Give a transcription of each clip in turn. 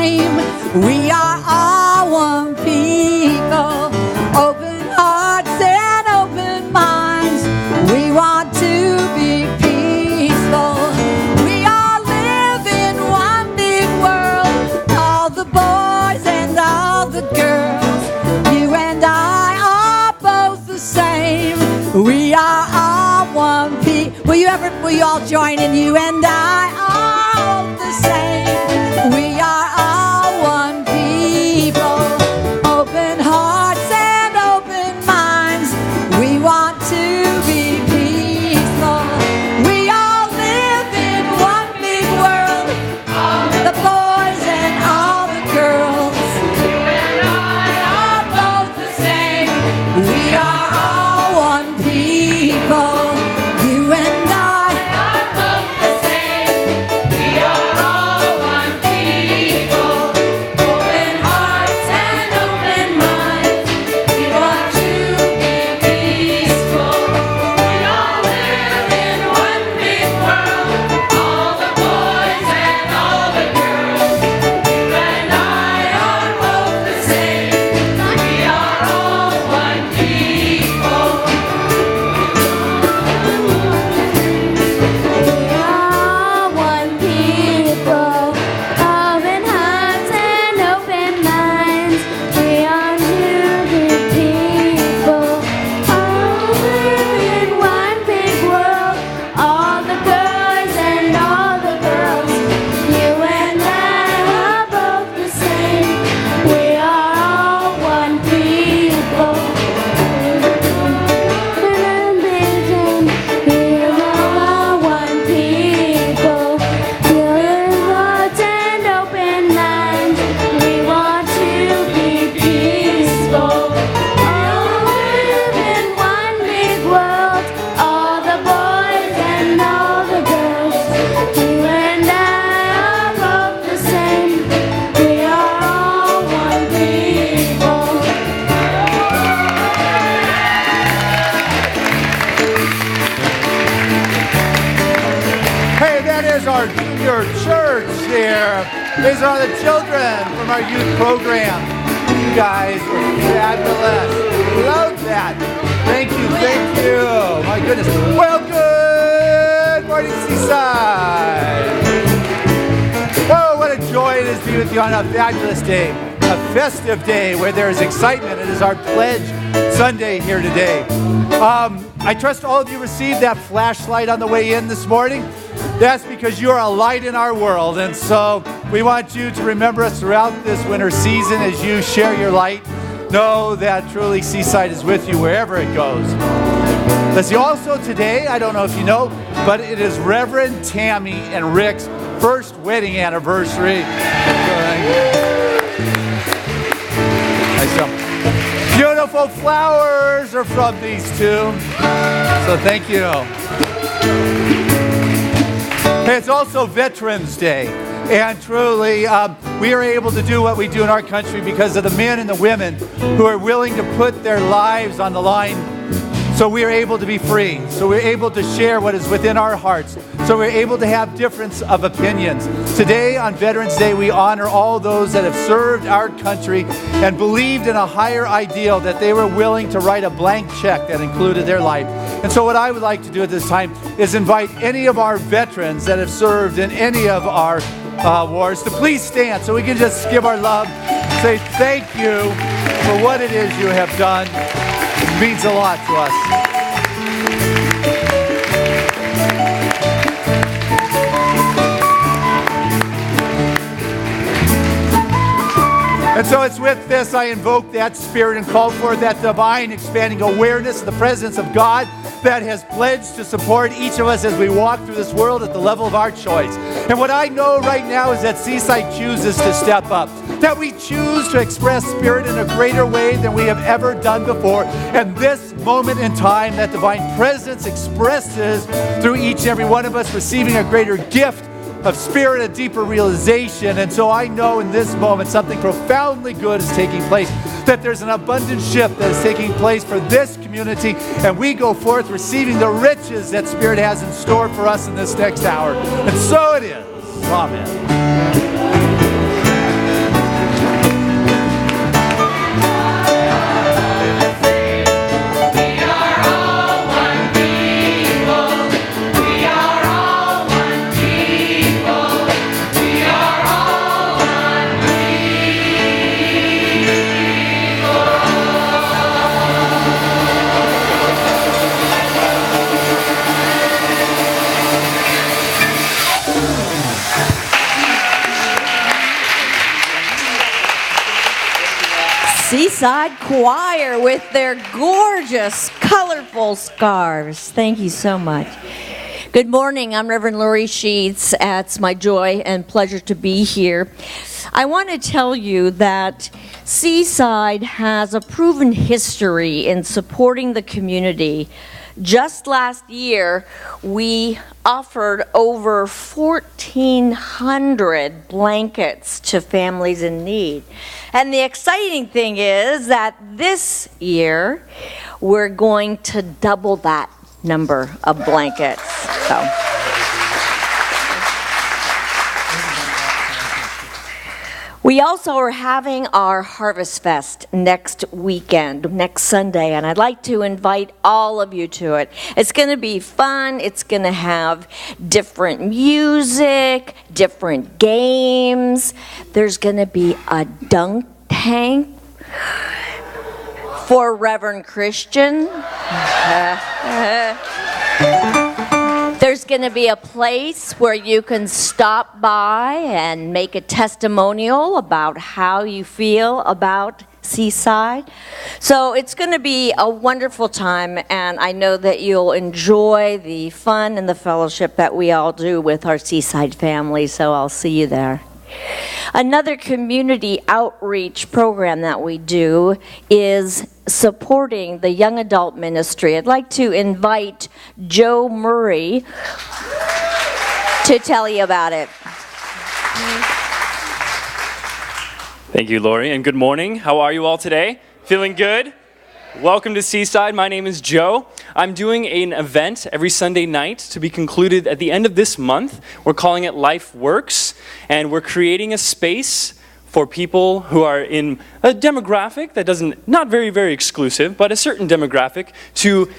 same. We are all one people, open hearts and open minds. We want to be peaceful. We all live in one big world, all the boys and all the girls. You and I are both the same. We are all one people. Will you all join in? You and I are all the same. We are all one people, open hearts and open minds. We want to be peaceful. We all live in one big world, the boys and all the girls. You and I are both the same. We are all one people. You and I are both the same. We are all one people, open hearts and open minds. We want to be peaceful. We all live in one big world, all the boys and all the girls. You and I are both the same. We are all one people. We are one people, open hearts and open minds. We are two big people, all live in one big world, all the boys and all the girls. You and I are both the same. We are all one people. We are all one people, pure hearts and open minds. We want to be peaceful. All live in one big world, all the boys and all the girls. You and I are both the same. We are all one people. Hey, that is our junior church there. These are the children from our youth program. You guys were fabulous. Love that. Thank you, thank you. My goodness. Well, good morning, Seaside. Oh, what a joy it is to be with you on a fabulous day, a festive day where there is excitement. It is our pledge Sunday here today. I trust all of you received that flashlight on the way in this morning. That's because you are a light in our world, and so we want you to remember us throughout this winter season as you share your light. Know that truly Seaside is with you wherever it goes. Let's see, also today, I don't know if you know, but it is Reverend Tammy and Rick's first wedding anniversary. Nice job. Beautiful flowers are from these two, so thank you. It's also Veterans Day, and truly we are able to do what we do in our country because of the men and the women who are willing to put their lives on the line so we are able to be free, so we're able to share what is within our hearts, so we're able to have difference of opinions. Today on Veterans Day, we honor all those that have served our country and believed in a higher ideal, that they were willing to write a blank check that included their life. And so what I would like to do at this time is invite any of our veterans that have served in any of our wars to please stand so we can just give our love, say thank you for what it is you have done. It means a lot to us. And so it's with this I invoke that spirit and call for that divine expanding awareness of the presence of God that has pledged to support each of us as we walk through this world at the level of our choice. And what I know right now is that Seaside chooses to step up, that we choose to express spirit in a greater way than we have ever done before. And this moment in time, that divine presence expresses through each and every one of us, receiving a greater gift of spirit, a deeper realization. And so I know in this moment something profoundly good is taking place, that there's an abundant shift that is taking place for this community, and we go forth receiving the riches that Spirit has in store for us in this next hour. And so it is. Amen. Seaside Choir with their gorgeous, colorful scarves. Thank you so much. Good morning. I'm Reverend Lori Sheets. It's my joy and pleasure to be here. I want to tell you that Seaside has a proven history in supporting the community. Just last year, we offered over 1,400 blankets to families in need. And the exciting thing is that this year, we're going to double that number of blankets. So. We also are having our Harvest Fest next weekend, next Sunday, and I'd like to invite all of you to it. It's going to be fun. It's going to have different music, different games. There's going to be a dunk tank for Reverend Christian. There's going to be a place where you can stop by and make a testimonial about how you feel about Seaside. So it's going to be a wonderful time, and I know that you'll enjoy the fun and the fellowship that we all do with our Seaside family, so I'll see you there. Another community outreach program that we do is supporting the young adult ministry. I'd like to invite Joe Murray to tell you about it. Thank you, Lori, and good morning. How are you all today? Feeling good? Welcome to Seaside. My name is Joe. I'm doing an event every Sunday night to be concluded at the end of this month. We're calling it Life Works, and we're creating a space for people who are in a demographic that not very, very exclusive, but a certain demographic, to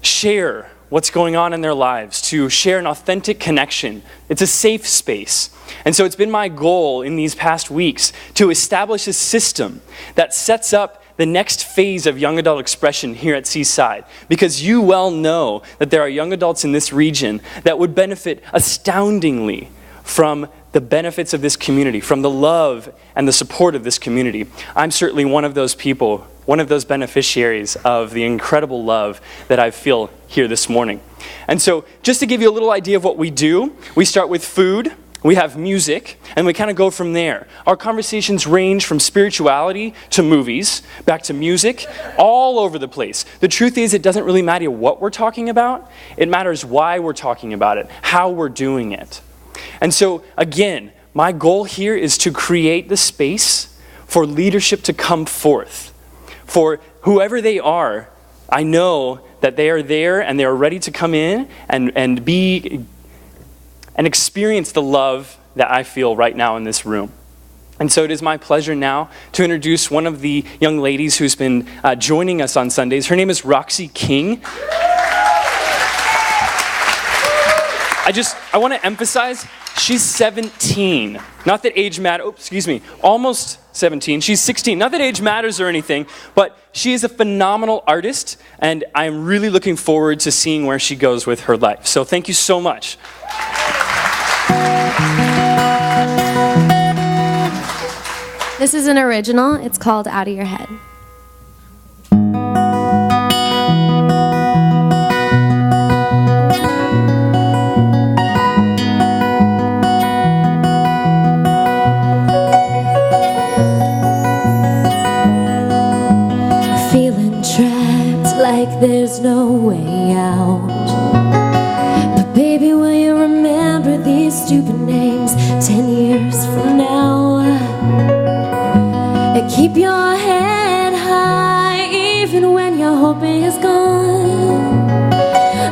share what's going on in their lives, to share an authentic connection. It's a safe space. And so it's been my goal in these past weeks to establish a system that sets up the next phase of young adult expression here at Seaside, because you well know that there are young adults in this region that would benefit astoundingly from the benefits of this community, from the love and the support of this community. I'm certainly one of those people, one of those beneficiaries of the incredible love that I feel here this morning. And so just to give you a little idea of what we do, we start with food. We have music, and we kind of go from there. Our conversations range from spirituality to movies, back to music, all over the place. The truth is, it doesn't really matter what we're talking about. It matters why we're talking about it, how we're doing it. And so, again, my goal here is to create the space for leadership to come forth. For whoever they are, I know that they are there and they are ready to come in and be and experience the love that I feel right now in this room. And so it is my pleasure now to introduce one of the young ladies who's been joining us on Sundays. Her name is Roxy King. I want to emphasize, she's 17. Not that age matters, almost 17. She's 16. Not that age matters or anything, but she is a phenomenal artist, and I'm really looking forward to seeing where she goes with her life. So thank you so much. This is an original. It's called Out of Your Head. Feeling trapped like there's no way out. But baby, will you remember these stupid names 10 years from now? Keep your head high even when your hope is gone.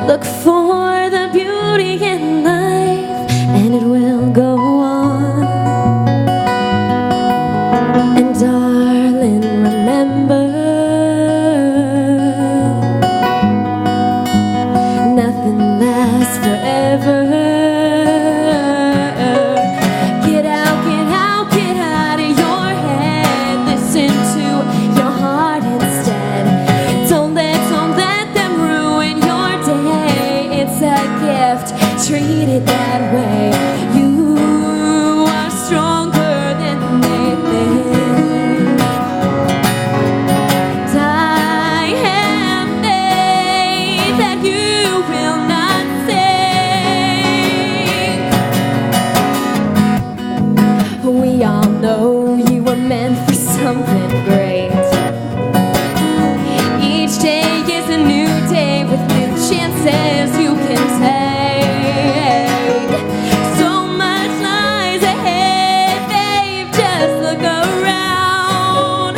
Look for the beauty in life and it will go on. And darling, remember, nothing lasts forever. meant for something great. Each day is a new day with new chances you can take. So much lies ahead, babe, just look around.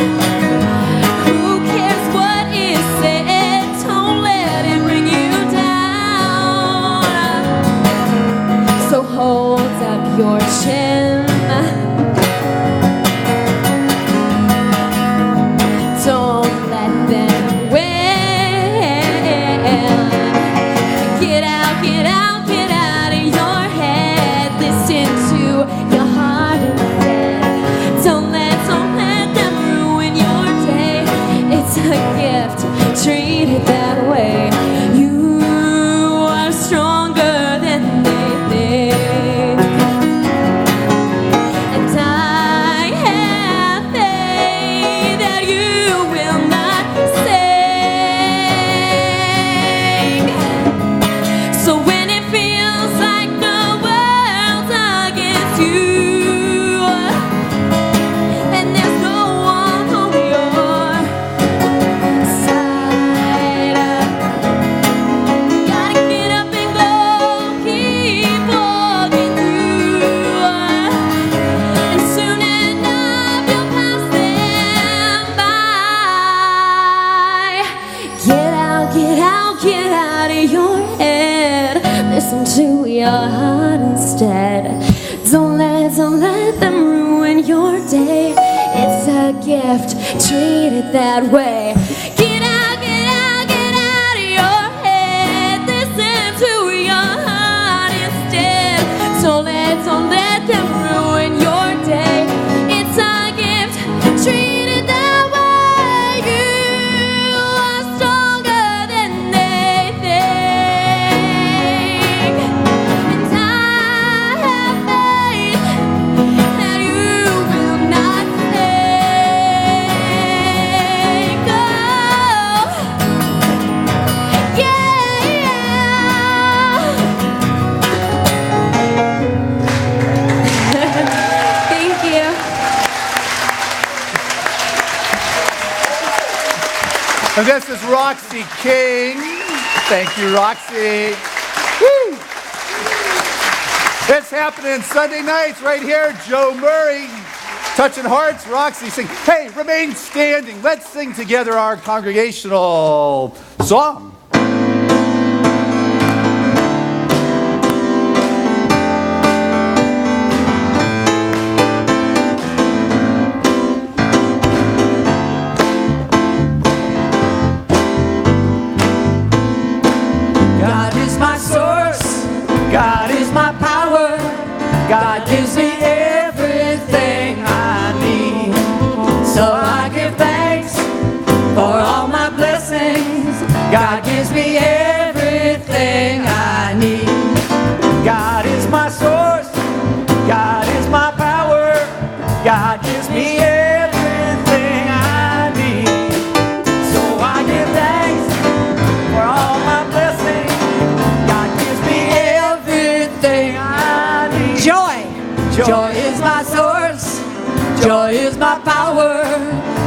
Who cares what is said? Don't let it bring you down. So hold up your chin. Don't let them win. Get out, get out, get out of your head. Listen to your heart instead. Don't let them ruin your day. It's a gift, treat it that way. You are stronger than they think. And I have faith that you will not sink. So when it feels like the world's against you, and there's no one on your side, gotta get up and go, keep walking through, and soon enough you'll pass them by. Get out, get out, get out of your head. Listen to your heart instead. Don't let them ruin your day. It's a gift, treat it that way. Get out, get out, get out of your head. Listen to your heart instead. Don't let them ruin your day. It's a gift, treat it that way. You are stronger than they think. And I have faith that you will not sink. Oh, yeah. Thank you. And this is Roxy King. Thank you, Roxy. Woo. It's happening Sunday nights right here. Joe Murray, Touching Hearts, Roxy sing. Hey, remain standing. Let's sing together our congregational song. God is my source, God is my power, God gives me everything I need. So I give thanks for all my blessings, God gives me everything I need. God is my source, God is my power, God gives me everything I need. So I give thanks for all my blessings, God gives me everything I need. Joy, joy is my source, joy is my power,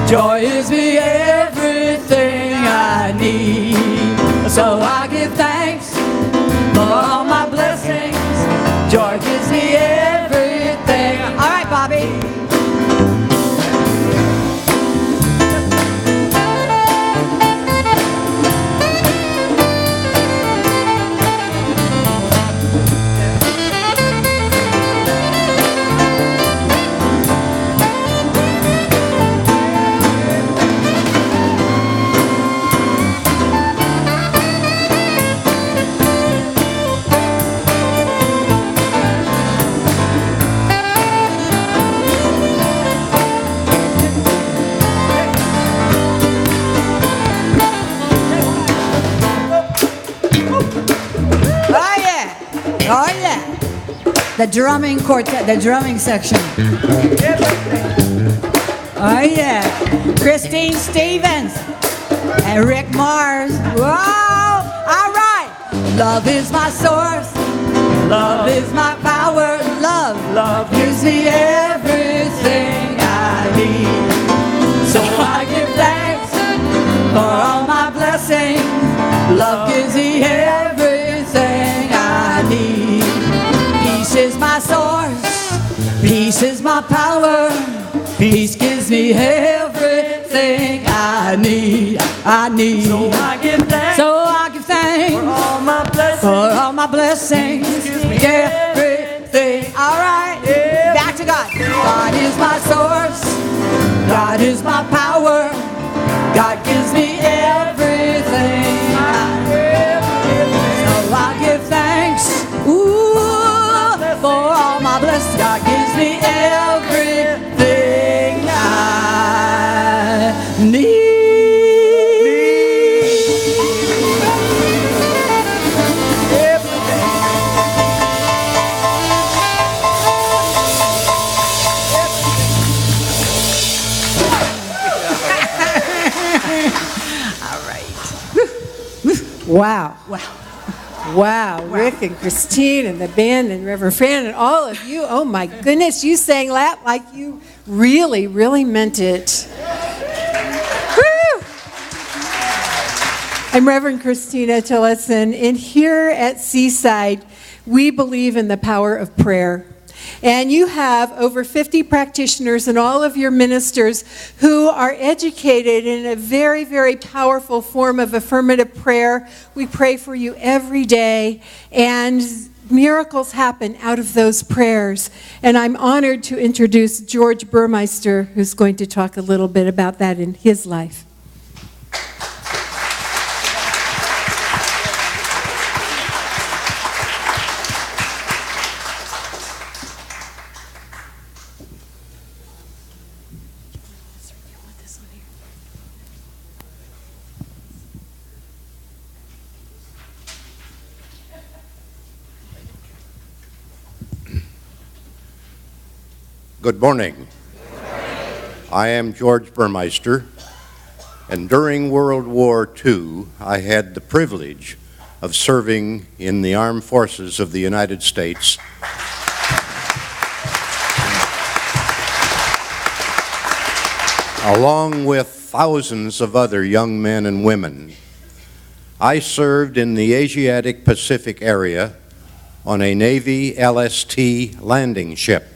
joy is me everything I need. So I give thanks for all my blessings, joy gives me everything. All right, Bobby. Oh yeah, the drumming quartet, the drumming section. Oh yeah, Christine Stevens and Rick Mars. Whoa, all right. Love is my source, love is my power, love gives me everything I need. So I give thanks for all my blessings. Love gives me everything I need. Peace is my source, peace is my power. Peace gives me everything I need. So I give thanks for all my blessings. Gives me everything. All right, back to God. God is my source. God is my power. God gives me everything. So I give thanks. For all my blessings. God gives me everything I need. Wow. Wow, Rick and Christine and the band and Reverend Fran and all of you. Oh my goodness, you sang that like you really, really meant it. Woo! I'm Reverend Christina Tillotson, and here at Seaside, we believe in the power of prayer. And you have over 50 practitioners and all of your ministers who are educated in a very, very powerful form of affirmative prayer. We pray for you every day, and miracles happen out of those prayers. And I'm honored to introduce George Burmeister, who's going to talk a little bit about that in his life. Good morning. I am George Burmeister, and during World War II, I had the privilege of serving in the armed forces of the United States. Along with thousands of other young men and women. I served in the Asiatic Pacific area on a Navy LST landing ship.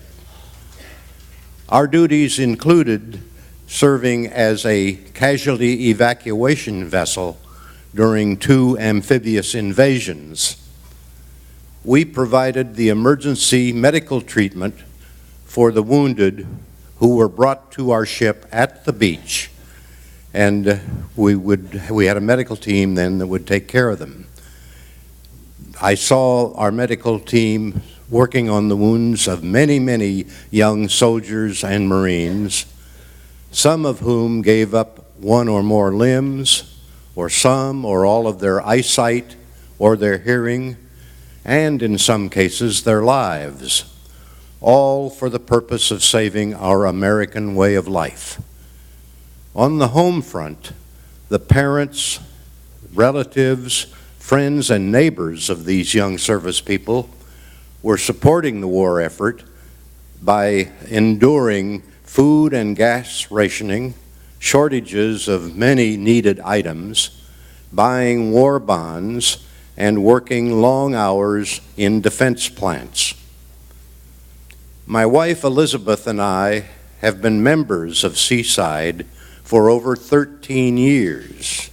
Our duties included serving as a casualty evacuation vessel during 2 amphibious invasions. We provided the emergency medical treatment for the wounded who were brought to our ship at the beach, and we had a medical team then that would take care of them. I saw our medical team working on the wounds of many, many young soldiers and Marines, some of whom gave up 1 or more limbs, or some or all of their eyesight or their hearing, and in some cases their lives, all for the purpose of saving our American way of life. On the home front, the parents, relatives, friends, and neighbors of these young service people were supporting the war effort by enduring food and gas rationing, shortages of many needed items, buying war bonds, and working long hours in defense plants. My wife Elizabeth and I have been members of Seaside for over 13 years.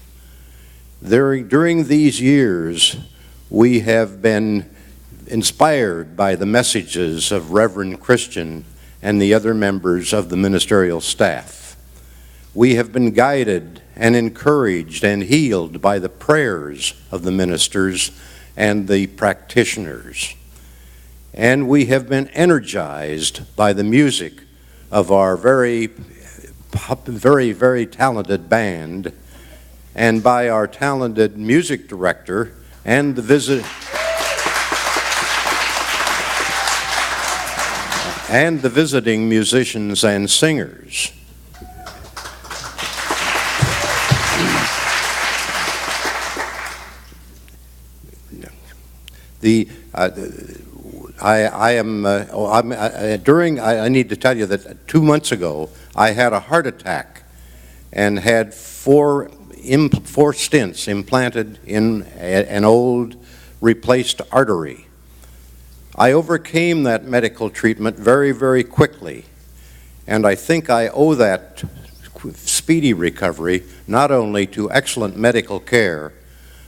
During these years, we have been inspired by the messages of Reverend Christian and the other members of the ministerial staff. We have been guided and encouraged and healed by the prayers of the ministers and the practitioners. And we have been energized by the music of our very, very talented band, and by our talented music director and the visiting musicians and singers. I need to tell you that 2 months ago, I had a heart attack, and had four stents implanted in an old replaced artery. I overcame that medical treatment very, very quickly, and I think I owe that speedy recovery not only to excellent medical care,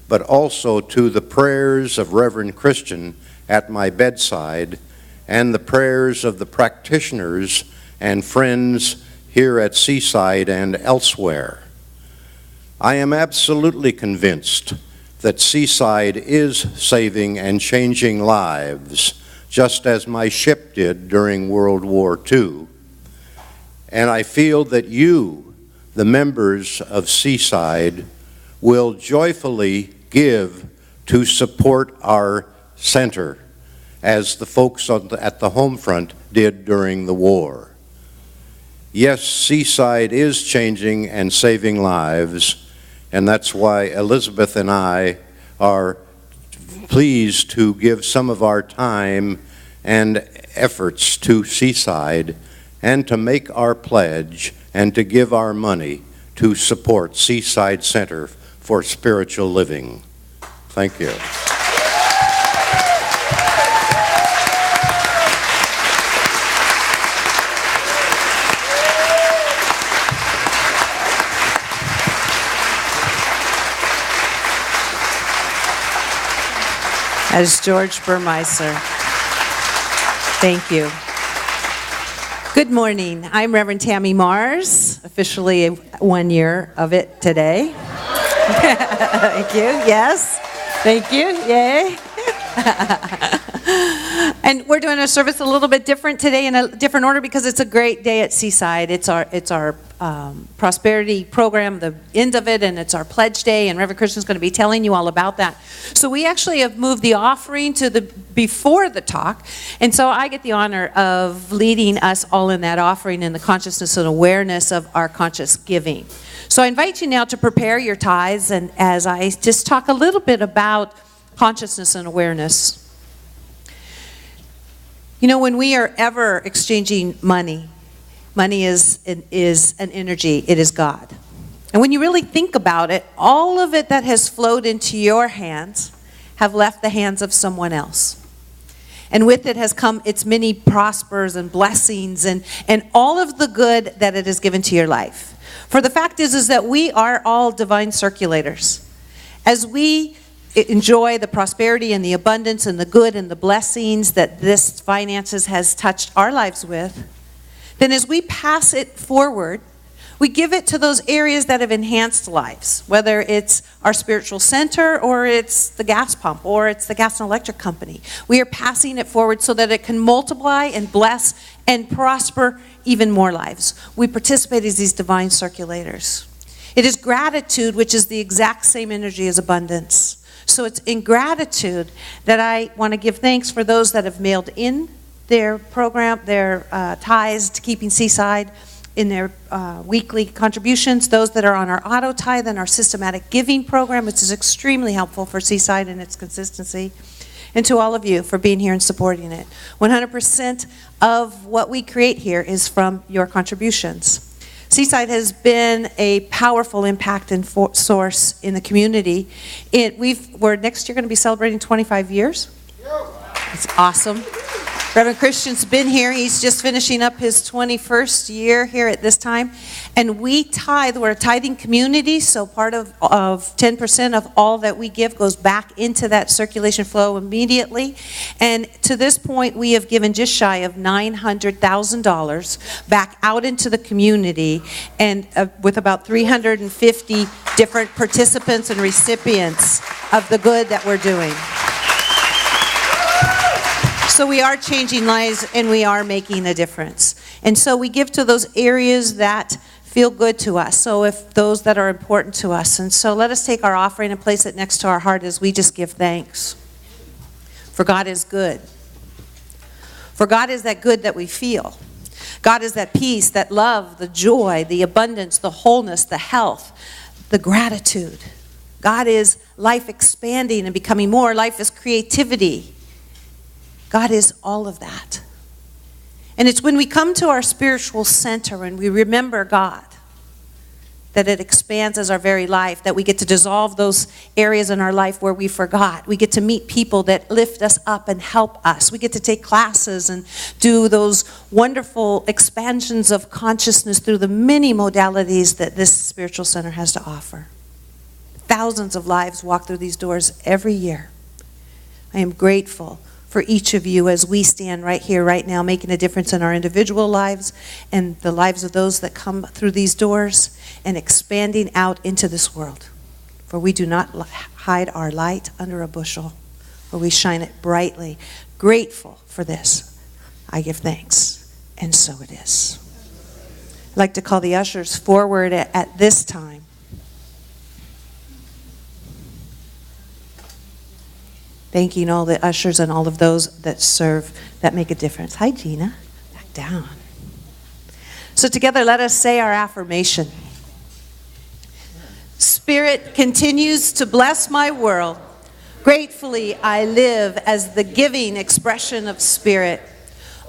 but also to the prayers of Reverend Christian at my bedside and the prayers of the practitioners and friends here at Seaside and elsewhere. I am absolutely convinced that Seaside is saving and changing lives, just as my ship did during World War II. And I feel that you, the members of Seaside, will joyfully give to support our center, as the folks at the home front did during the war. Yes, Seaside is changing and saving lives, and that's why Elizabeth and I are pleased to give some of our time and efforts to Seaside and to make our pledge and to give our money to support Seaside Center for Spiritual Living. Thank you. As George Burmeister. Thank you. Good morning. I'm Reverend Tammy Mars, officially 1 year of it today. Thank you. Yes. Thank you. Yay. And we're doing a service a little bit different today in a different order because it's a great day at Seaside. It's our prosperity program, the end of it, and it's our pledge day, and Reverend Christian's going to be telling you all about that. So we actually have moved the offering to before the talk, and so I get the honor of leading us all in that offering in the consciousness and awareness of our conscious giving. So I invite you now to prepare your tithes, and as I just talk a little bit about consciousness and awareness. You know, when we are ever exchanging money, money is an energy. It is God. And when you really think about it, all of it that has flowed into your hands have left the hands of someone else. And with it has come its many prospers and blessings and all of the good that it has given to your life. For the fact is that we are all divine circulators. As we enjoy the prosperity and the abundance and the good and the blessings that this finances has touched our lives with, then as we pass it forward, we give it to those areas that have enhanced lives, whether it's our spiritual center or it's the gas pump or it's the gas and electric company. We are passing it forward so that it can multiply and bless and prosper even more lives. We participate as these divine circulators. It is gratitude, which is the exact same energy as abundance. So it's in gratitude that I want to give thanks for those that have mailed in their program, their tithes to Keeping Seaside in their weekly contributions, those that are on our auto tithe and our systematic giving program, which is extremely helpful for Seaside and its consistency, and to all of you for being here and supporting it. 100% of what we create here is from your contributions. Seaside has been a powerful impact and source in the community. We're next year going to be celebrating 25 years. It's awesome. Reverend Christian's been here. He's just finishing up his 21st year here at this time. And we tithe. We're a tithing community, so part of 10% of all that we give goes back into that circulation flow immediately. And to this point, we have given just shy of $900,000 back out into the community, and with about 350 different participants and recipients of the good that we're doing. So we are changing lives and we are making a difference. And so we give to those areas that feel good to us. So if those that are important to us. And so let us take our offering and place it next to our heart as we just give thanks. For God is good. For God is that good that we feel. God is that peace, that love, the joy, the abundance, the wholeness, the health, the gratitude. God is life expanding and becoming more. Life is creativity. God is all of that. And it's when we come to our spiritual center and we remember God that it expands as our very life, that we get to dissolve those areas in our life where we forgot. We get to meet people that lift us up and help us. We get to take classes and do those wonderful expansions of consciousness through the many modalities that this spiritual center has to offer. Thousands of lives walk through these doors every year. I am grateful for each of you as we stand right here, right now, making a difference in our individual lives and the lives of those that come through these doors and expanding out into this world. For we do not hide our light under a bushel, but we shine it brightly. Grateful for this. I give thanks, and so it is. I'd like to call the ushers forward at this time. Thanking all the ushers and all of those that serve, that make a difference. Hi, Gina. Back down. So together, let us say our affirmation. Spirit continues to bless my world. Gratefully, I live as the giving expression of Spirit,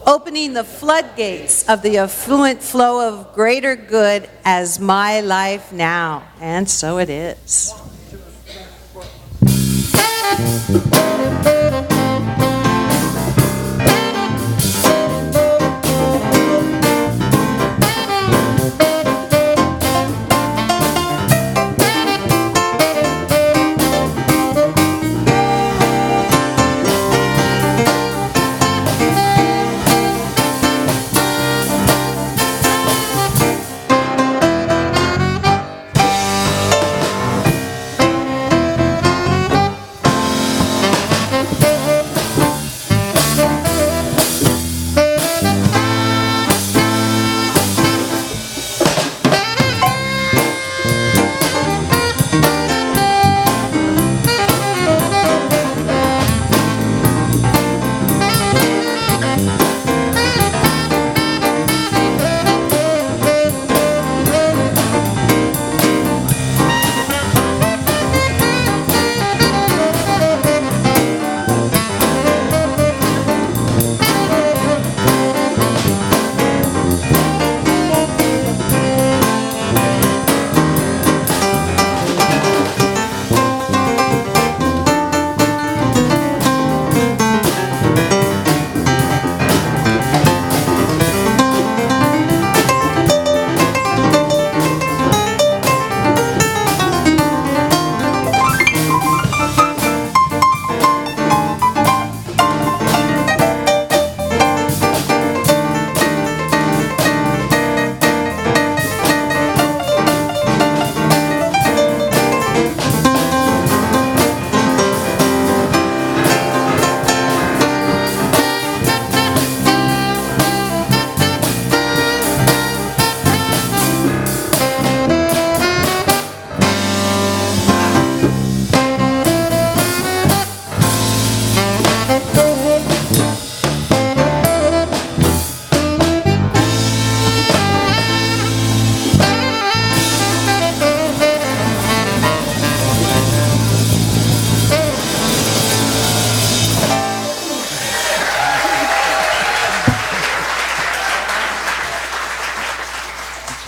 opening the floodgates of the affluent flow of greater good as my life now. And so it is.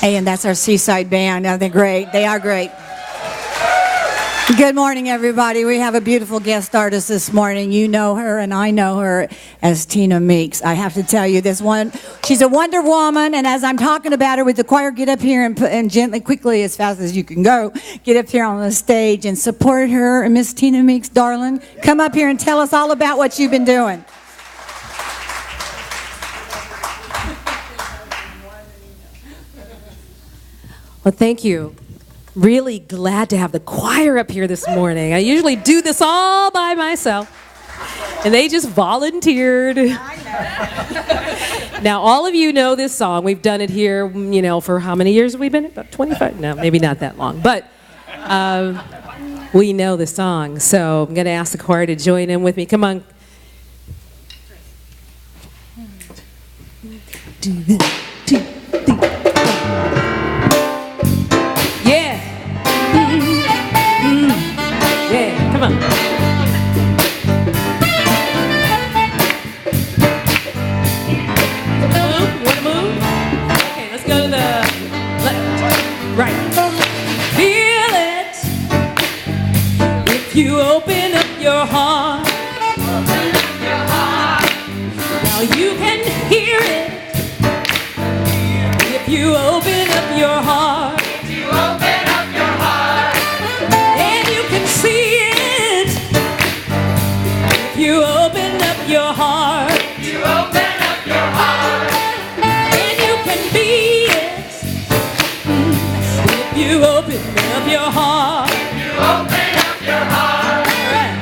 Hey, and that's our Seaside band. They're great. They are great. Good morning, everybody. We have a beautiful guest artist this morning. You know her, and I know her as Tina Meeks. I have to tell you, this one, she's a Wonder Woman, and as I'm talking about her with the choir, get up here and gently, quickly, as fast as you can go, get up here on the stage and support her. And Miss Tina Meeks, darling, come up here and tell us all about what you've been doing. Well, thank you. Really glad to have the choir up here this morning. I usually do this all by myself, and they just volunteered. Now, all of you know this song. We've done it here, you know, for how many years have we been? About 25? No, maybe not that long. But we know the song, so I'm going to ask the choir to join in with me. Come on. Yeah, come on. Move? You want to move? Okay, let's go to the left, right. your heart. And you can see it if you open up your heart. And you can be it if you open up your heart. Right.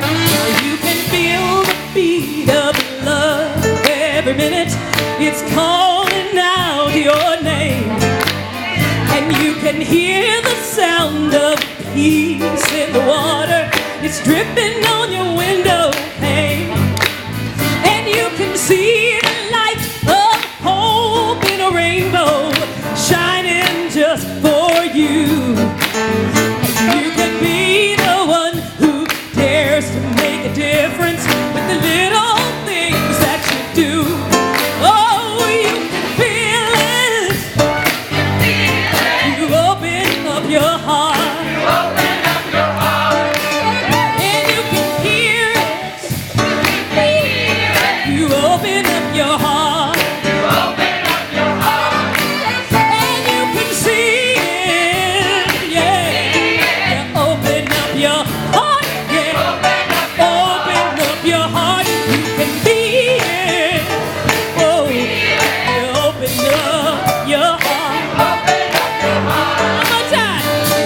You can feel the beat of love every minute. It's calling out your name. And you can hear the sound of peace in the water. It's dripping on your window pane. And you can see the light of hope in a rainbow shining just for you. You can be the one who dares to make a difference with the little things that you do. Oh, you can feel it. You open up your heart. And you can hear it. You open up your heart. And you can see it. Yeah. You open up your heart. Yeah. Open up your heart. You can be it. Oh, you open up your heart. One more time.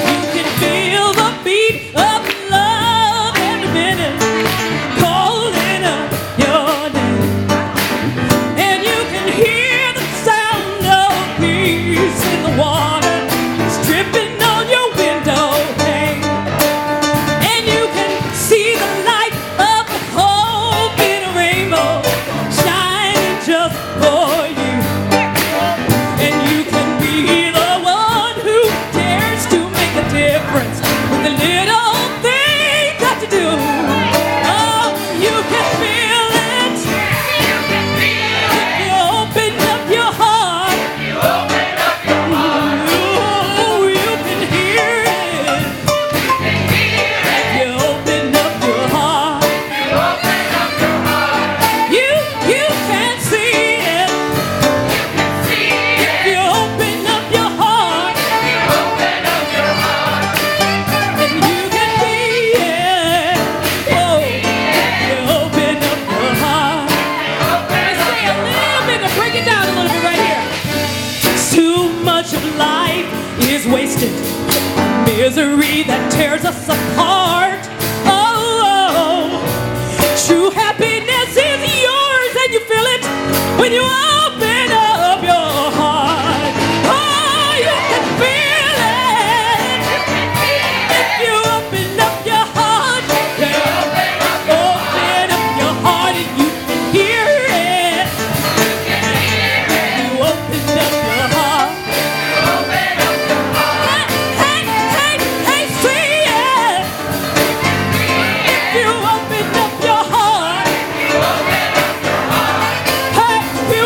You can feel the beat of love every minute calling up your name. And you can hear the sound of peace in the water. It's dripping on your window pane. And you can see the light of hope in a rainbow shining just for you. And you can be the one who dares to make a difference with the little things that you do. Oh, you can feel it. If you open up your heart. Oh, you can hear it. If you open up your heart. You can see it. If you open up your heart. And you can be it. Oh, if you open up your heart. Let's say a little bit, break it down a little bit right here. Too much of life is wasted. Misery that tears us apart. Oh, true happiness is yours and you feel it when you open up your heart. Oh, you can feel it if you open up your heart. Yeah. Open up your heart and you can hear it. You open up your heart. Hey, see it. If you open up your heart. Hey, you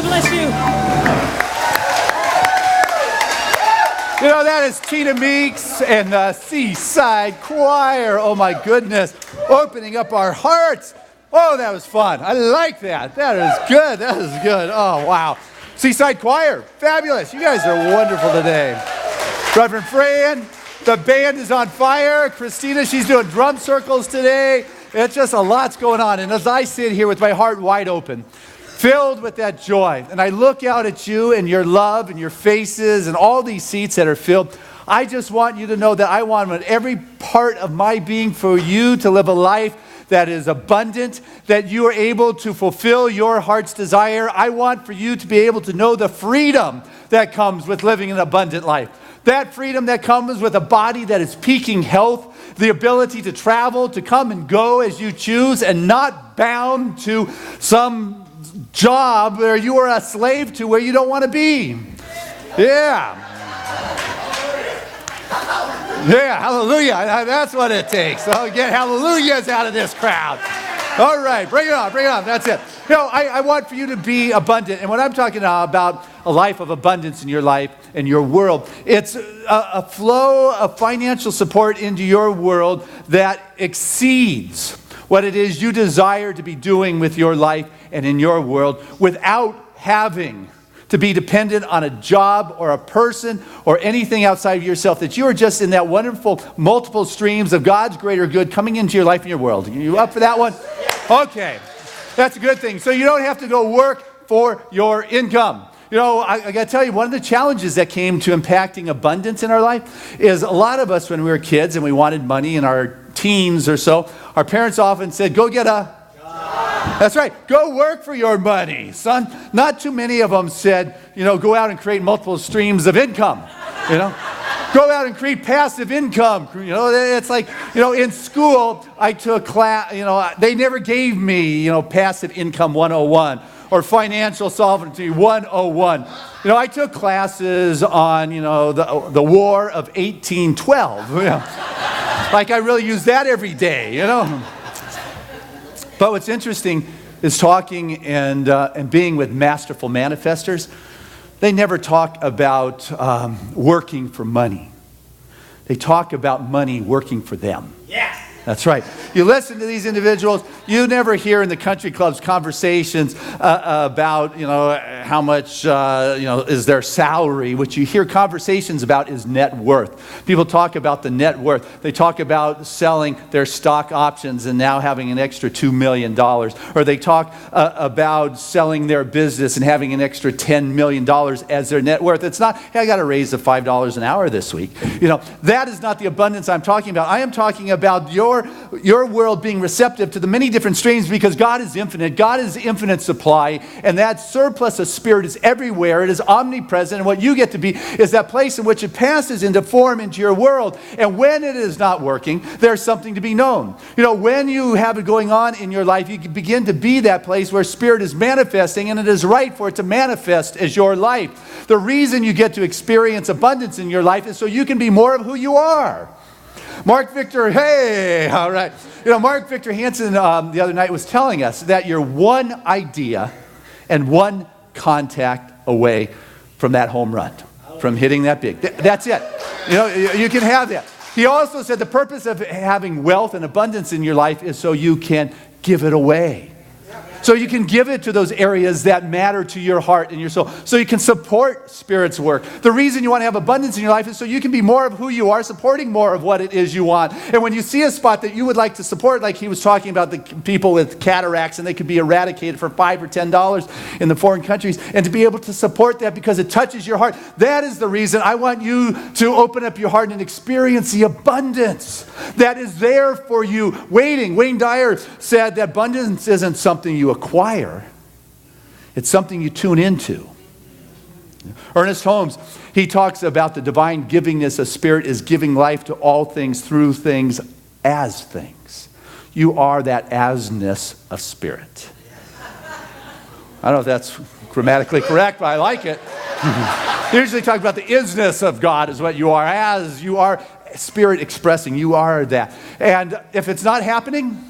God bless you. You know, that is Tina Meeks and the Seaside Choir. Oh my goodness. Opening up our hearts. Oh, that was fun. I like that. That is good. That is good. Oh, wow. Seaside Choir. Fabulous. You guys are wonderful today. Reverend Fran, the band is on fire. Christina, she's doing drum circles today. It's just a lot's going on. And as I sit here with my heart wide open, filled with that joy, and I look out at you and your love and your faces and all these seats that are filled, I just want you to know that I want every part of my being for you to live a life that is abundant, that you are able to fulfill your heart's desire. I want for you to be able to know the freedom that comes with living an abundant life. That freedom that comes with a body that is peaking health, the ability to travel, to come and go as you choose, and not bound to some job where you are a slave to where you don't want to be. Yeah. Yeah, hallelujah. That's what it takes. So get hallelujahs out of this crowd. All right, bring it on, bring it on. That's it. You know, I want for you to be abundant. And when I'm talking about a life of abundance in your life and your world, it's a flow of financial support into your world that exceeds what it is you desire to be doing with your life and in your world without having to be dependent on a job or a person or anything outside of yourself, that you are just in that wonderful multiple streams of God's greater good coming into your life and your world. Are you up for that one? Okay, that's a good thing. So you don't have to go work for your income. You know, I got to tell you, one of the challenges that came to impacting abundance in our life is a lot of us when we were kids and we wanted money in our teens or so, our parents often said, go get a job. That's right. Go work for your money, son. Not too many of them said, you know, go out and create multiple streams of income, you know. Go out and create passive income. You know, it's like, you know, in school, I took class, you know, they never gave me, you know, passive income 101 or financial solvency 101. You know, I took classes on, you know, the War of 1812. You know. Like I really use that every day, you know. But what's interesting is talking and being with masterful manifestors. They never talk about working for money. They talk about money working for them. Yes. That's right. You listen to these individuals, you never hear in the country clubs conversations about, you know, how much, you know, is their salary. What you hear conversations about is net worth. People talk about the net worth. They talk about selling their stock options and now having an extra $2 million. Or they talk about selling their business and having an extra $10 million as their net worth. It's not, hey, I got to raise the $5 an hour this week. You know, that is not the abundance I'm talking about. I am talking about your world being receptive to the many different streams, because God is infinite. God is infinite supply, and that surplus of spirit is everywhere. It is omnipresent, and what you get to be is that place in which it passes into form into your world. And when it is not working, there's something to be known. You know, when you have it going on in your life, you begin to be that place where spirit is manifesting, and it is right for it to manifest as your life. The reason you get to experience abundance in your life is so you can be more of who you are. Mark Victor, hey, all right. You know, Mark Victor Hansen the other night was telling us that you're one idea and one contact away from that home run, from hitting that big. That's it. You know, you can have that. He also said the purpose of having wealth and abundance in your life is so you can give it away. So you can give it to those areas that matter to your heart and your soul. So you can support Spirit's work. The reason you want to have abundance in your life is so you can be more of who you are, supporting more of what it is you want. And when you see a spot that you would like to support, like he was talking about the people with cataracts, and they could be eradicated for $5 or $10 in the foreign countries, and to be able to support that because it touches your heart, that is the reason I want you to open up your heart and experience the abundance that is there for you waiting. Wayne Dyer said that abundance isn't something you acquire, it's something you tune into. Ernest Holmes, he talks about the divine givingness of spirit is giving life to all things through things as things. You are that asness of spirit. I don't know if that's grammatically correct, but I like it. Usually talk about the isness of God is what you are, as you are spirit expressing. You are that. And if it's not happening,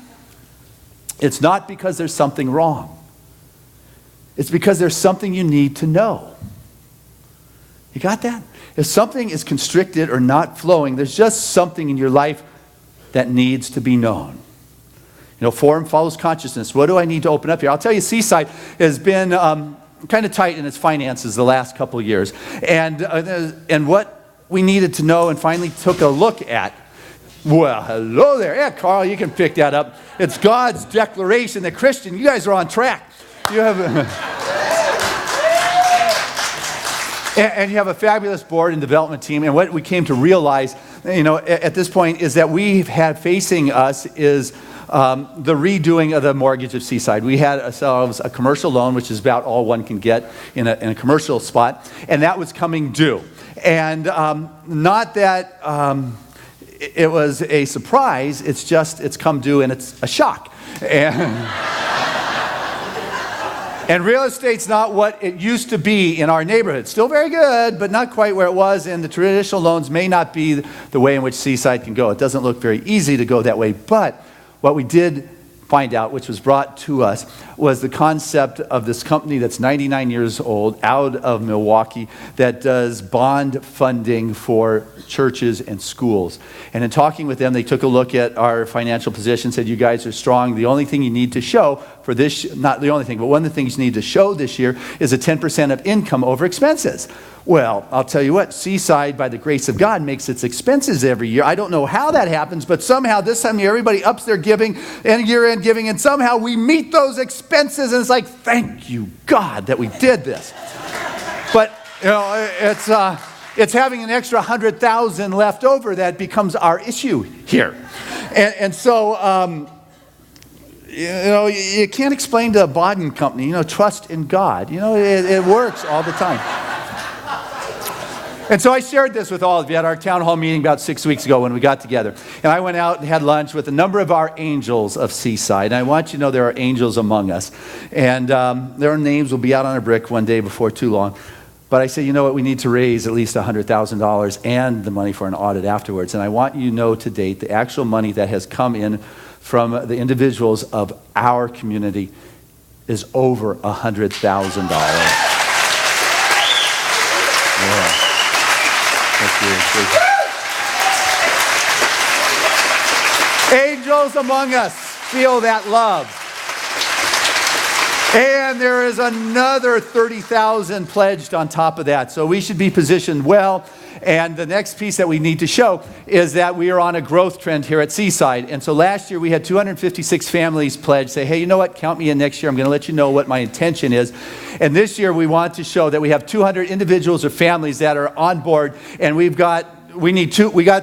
it's not because there's something wrong. It's because there's something you need to know. You got that? If something is constricted or not flowing, there's just something in your life that needs to be known. You know, form follows consciousness. What do I need to open up here? I'll tell you, Seaside has been kind of tight in its finances the last couple of years. And what we needed to know and finally took a look at, well, hello there. Yeah, Carl, you can pick that up. It's God's declaration that Christian, you guys are on track. You have and you have a fabulous board and development team. And what we came to realize, you know, at this point is that we've had facing us is the redoing of the mortgage of Seaside. We had ourselves a commercial loan, which is about all one can get in a commercial spot, and that was coming due. And not that it was a surprise, it's come due and it's a shock. And real estate's not what it used to be in our neighborhood. Still very good, but not quite where it was, and the traditional loans may not be the way in which Seaside can go. It doesn't look very easy to go that way, but what we did find out, which was brought to us, was the concept of this company that's 99 years old out of Milwaukee that does bond funding for churches and schools. And in talking with them, they took a look at our financial position, said, you guys are strong. The only thing you need to show for this, not the only thing, but one of the things you need to show this year is a 10% of income over expenses. Well, I'll tell you what, Seaside, by the grace of God, makes its expenses every year. I don't know how that happens, but somehow this time of year, everybody ups their giving and year-end giving, and somehow we meet those expenses, and it's like, thank you, God, that we did this. But, you know, it's having an extra 100,000 left over that becomes our issue here. And so, you know, you can't explain to a bonding company, you know, trust in God. You know, it works all the time. And so I shared this with all of you at our town hall meeting about 6 weeks ago when we got together. And I went out and had lunch with a number of our angels of Seaside. And I want you to know there are angels among us. And their names will be out on a brick one day before too long. But I said, you know what, we need to raise at least $100,000 and the money for an audit afterwards. And I want you to know to date the actual money that has come in from the individuals of our community is over $100,000. Yeah. Angels among us feel that love. And there is another 30,000 pledged on top of that. So we should be positioned well. And the next piece that we need to show is that we are on a growth trend here at Seaside. And so last year we had 256 families pledge, say, hey, you know what, count me in next year. I'm going to let you know what my intention is. And this year we want to show that we have 200 individuals or families that are on board. And we got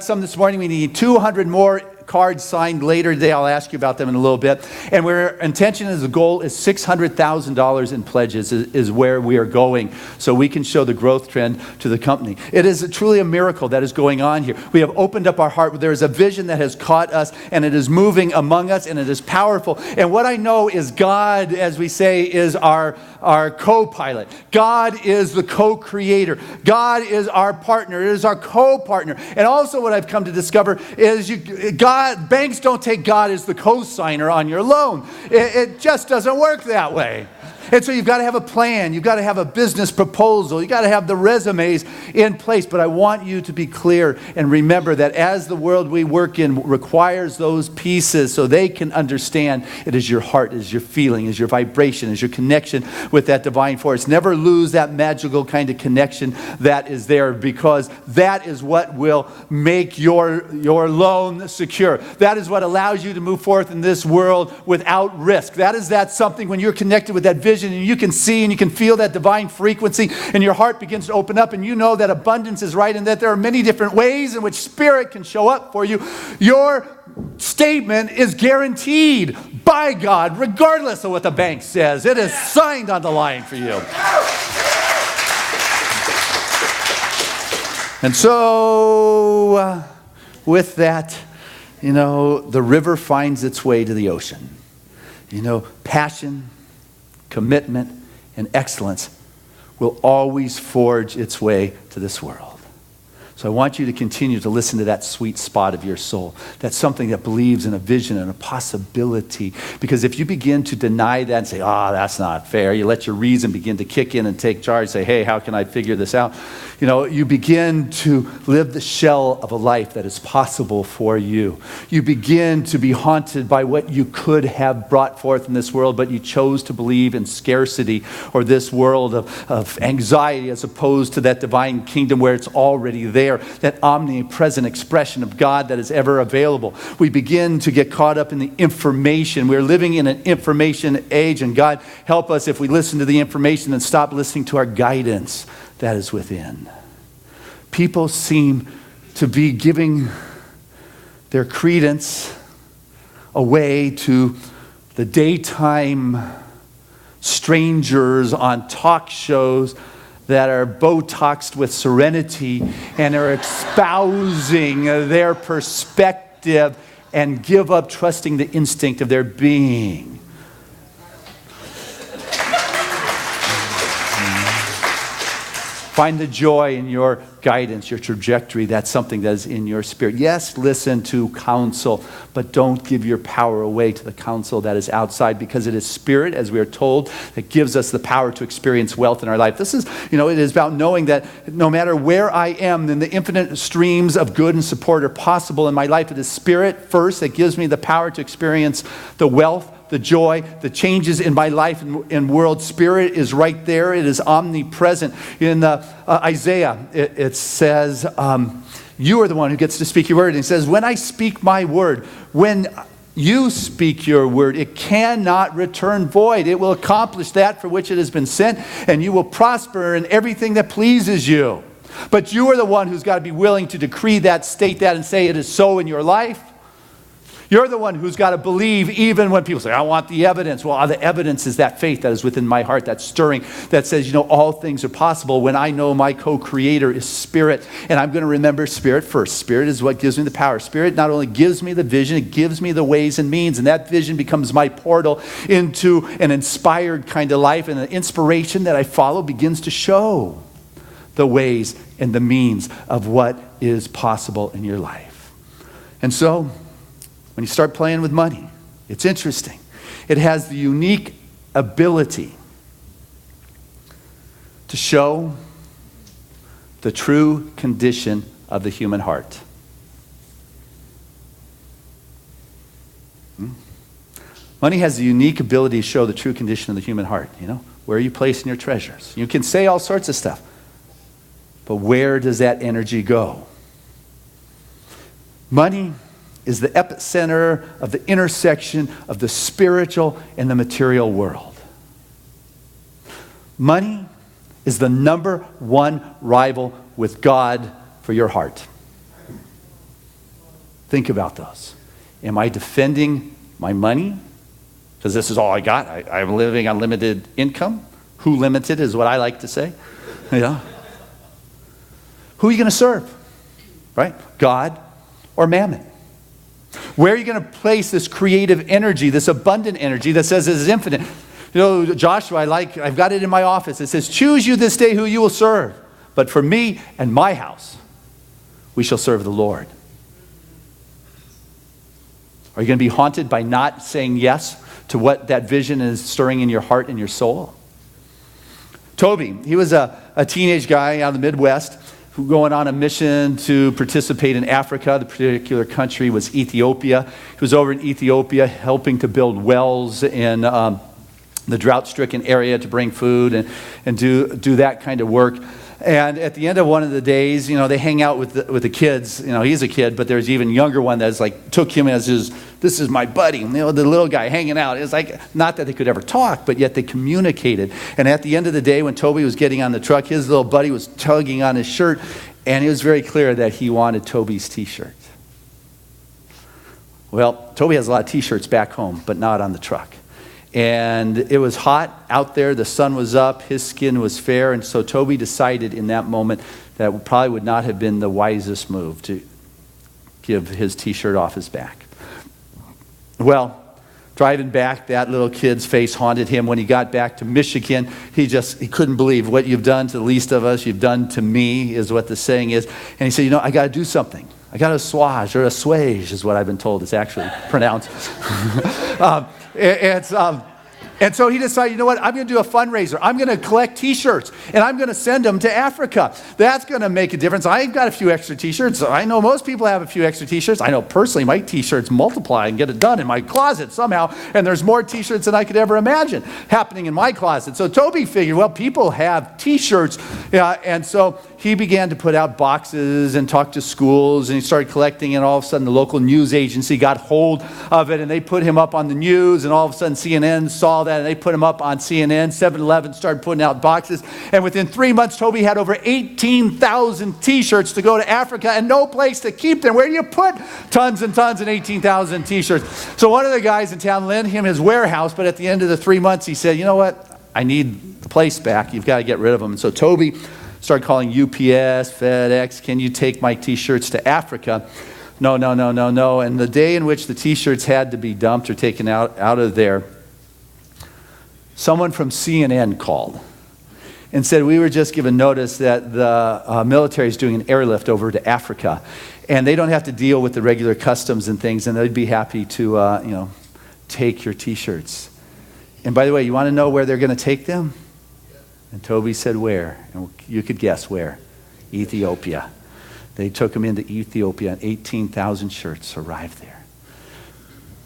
some this morning. We need 200 more cards signed later today. I'll ask you about them in a little bit. And our intention is the goal is $600,000 in pledges is where we are going so we can show the growth trend to the company. It is truly a miracle that is going on here. We have opened up our heart. There is a vision that has caught us and it is moving among us and it is powerful. And what I know is God, as we say, is our co-pilot. God is the co-creator. God is our partner. It is our co-partner. And also what I've come to discover is banks don't take God as the co-signer on your loan. It just doesn't work that way. And so you've got to have a plan. You've got to have a business proposal. You've got to have the resumes in place. But I want you to be clear and remember that as the world we work in requires those pieces so they can understand it is your heart, it is your feeling, it is your vibration, it is your connection with that divine force. Never lose that magical kind of connection that is there because that is what will make your loan secure. That is what allows you to move forth in this world without risk. That is something when you're connected with that vision and you can see and you can feel that divine frequency and your heart begins to open up and you know that abundance is right and that there are many different ways in which Spirit can show up for you. Your statement is guaranteed by God regardless of what the bank says. It is signed on the line for you. And so with that, you know, the river finds its way to the ocean. You know, passion, commitment, and excellence will always forge its way to this world. So I want you to continue to listen to that sweet spot of your soul. That's something that believes in a vision and a possibility. Because if you begin to deny that and say, that's not fair, you let your reason begin to kick in and take charge, say, hey, how can I figure this out? You begin to live the shell of a life that is possible for you. You begin to be haunted by what you could have brought forth in this world, but you chose to believe in scarcity or this world of anxiety as opposed to that divine kingdom where it's already there. That omnipresent expression of God that is ever available. We begin to get caught up in the information. We're living in an information age, and God help us if we listen to the information and stop listening to our guidance that is within. People seem to be giving their credence away to the daytime strangers on talk shows that are Botoxed with serenity and are espousing their perspective and give up trusting the instinct of their being. Find the joy in your guidance, your trajectory. That's something that is in your spirit. Yes, listen to counsel, but don't give your power away to the counsel that is outside, because it is spirit, as we are told, that gives us the power to experience wealth in our life. This is, it is about knowing that no matter where I am, then the infinite streams of good and support are possible in my life. It is spirit first that gives me the power to experience the wealth, the joy, the changes in my life and world. Spirit is right there. It is omnipresent. In Isaiah, it says, you are the one who gets to speak your word. And it says, when I speak my word, when you speak your word, it cannot return void. It will accomplish that for which it has been sent, and you will prosper in everything that pleases you. But you are the one who's got to be willing to decree that, state that, and say it is so in your life. You're the one who's got to believe even when people say, I want the evidence. Well, the evidence is that faith that is within my heart, that stirring, that says, all things are possible when I know my co-creator is spirit. And I'm going to remember spirit first. Spirit is what gives me the power. Spirit not only gives me the vision, it gives me the ways and means. And that vision becomes my portal into an inspired kind of life. And the inspiration that I follow begins to show the ways and the means of what is possible in your life. And so, when you start playing with money, it's interesting. It has the unique ability to show the true condition of the human heart. Money has the unique ability to show the true condition of the human heart. Where are you placing your treasures? You can say all sorts of stuff, but where does that energy go? Money is the epicenter of the intersection of the spiritual and the material world. Money is the number one rival with God for your heart. Think about those. Am I defending my money? Because this is all I got. I'm living on limited income. Who limited is what I like to say. Yeah. Who are you going to serve? Right? God or mammon? Where are you going to place this creative energy, this abundant energy that says it is infinite? Joshua, I've got it in my office. It says, choose you this day who you will serve. But for me and my house, we shall serve the Lord. Are you going to be haunted by not saying yes to what that vision is stirring in your heart and your soul? Toby, he was a teenage guy out of the Midwest, going on a mission to participate in Africa. The particular country was Ethiopia. He was over in Ethiopia helping to build wells in the drought-stricken area to bring food and do that kind of work. And at the end of one of the days, they hang out with the kids. He's a kid, but there's even younger one that's took him as this is my buddy. The little guy hanging out. It's not that they could ever talk, but yet they communicated. And at the end of the day, when Toby was getting on the truck, his little buddy was tugging on his shirt, and it was very clear that he wanted Toby's t-shirt. Well, Toby has a lot of t-shirts back home, but not on the truck. And it was hot out there. The sun was up. His skin was fair. And so Toby decided in that moment that it probably would not have been the wisest move to give his t-shirt off his back. Well, Driving back, that little kid's face haunted him. When he got back to Michigan, he couldn't believe what you've done to the least of us, you've done to me, is what the saying is. And he said, I got to do something. I got to assuage, or assuage is what I've been told it's actually pronounced. And so he decided, you know what, I'm going to do a fundraiser. I'm going to collect T-shirts, and I'm going to send them to Africa. That's going to make a difference. I've got a few extra T-shirts. I know most people have a few extra T-shirts. I know personally my T-shirts multiply and get it done in my closet somehow, and there's more T-shirts than I could ever imagine happening in my closet. So Toby figured, well, people have T-shirts, and so he began to put out boxes and talk to schools, and he started collecting, and all of a sudden the local news agency got hold of it, and they put him up on the news, and all of a sudden CNN saw that, and they put him up on CNN. 7-Eleven started putting out boxes, and within 3 months, Toby had over 18,000 T-shirts to go to Africa, and no place to keep them. Where do you put tons and tons and 18,000 T-shirts? So one of the guys in town lent him his warehouse, but at the end of the 3 months, he said, you know what? I need the place back. You've got to get rid of them. And so Toby started calling UPS, FedEx, can you take my T-shirts to Africa? No. And the day in which the T-shirts had to be dumped or taken out of there, someone from CNN called and said, we were just given notice that the military is doing an airlift over to Africa, and they don't have to deal with the regular customs and things, and they'd be happy to take your T-shirts. And by the way, you want to know where they're going to take them? And Toby said, where? And you could guess where. Ethiopia. They took him into Ethiopia, and 18,000 shirts arrived there.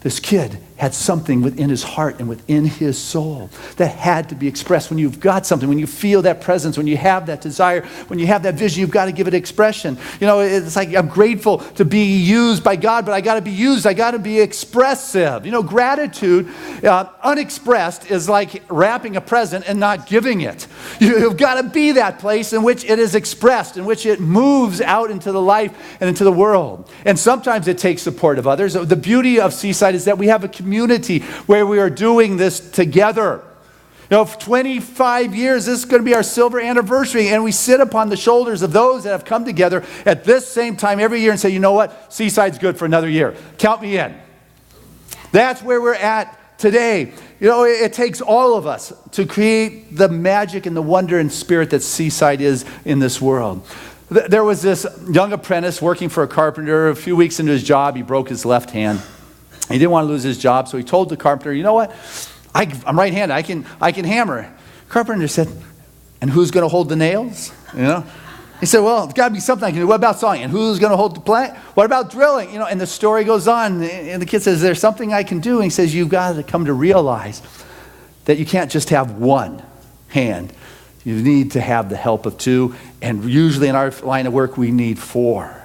This kid had something within his heart and within his soul that had to be expressed. When you've got something, when you feel that presence, when you have that desire, when you have that vision, you've got to give it expression. It's like, I'm grateful to be used by God, but I got to be used. I got to be expressive. Gratitude, unexpressed, is like wrapping a present and not giving it. You've got to be that place in which it is expressed, in which it moves out into the life and into the world. And sometimes it takes support of others. The beauty of Seaside is that we have a community where we are doing this together. For 25 years, this is going to be our silver anniversary, and we sit upon the shoulders of those that have come together at this same time every year and say, you know what, Seaside's good for another year. Count me in. That's where we're at today. It takes all of us to create the magic and the wonder and spirit that Seaside is in this world. There was this young apprentice working for a carpenter. A few weeks into his job, he broke his left hand. He didn't want to lose his job, so he told the carpenter, you know what? I'm right-handed. I can hammer. Carpenter said, and who's going to hold the nails? He said, well, it's got to be something I can do. What about sawing? And who's going to hold the plank? What about drilling? And the story goes on. And the kid says, is there something I can do? And he says, you've got to come to realize that you can't just have one hand. You need to have the help of two. And usually in our line of work, we need four.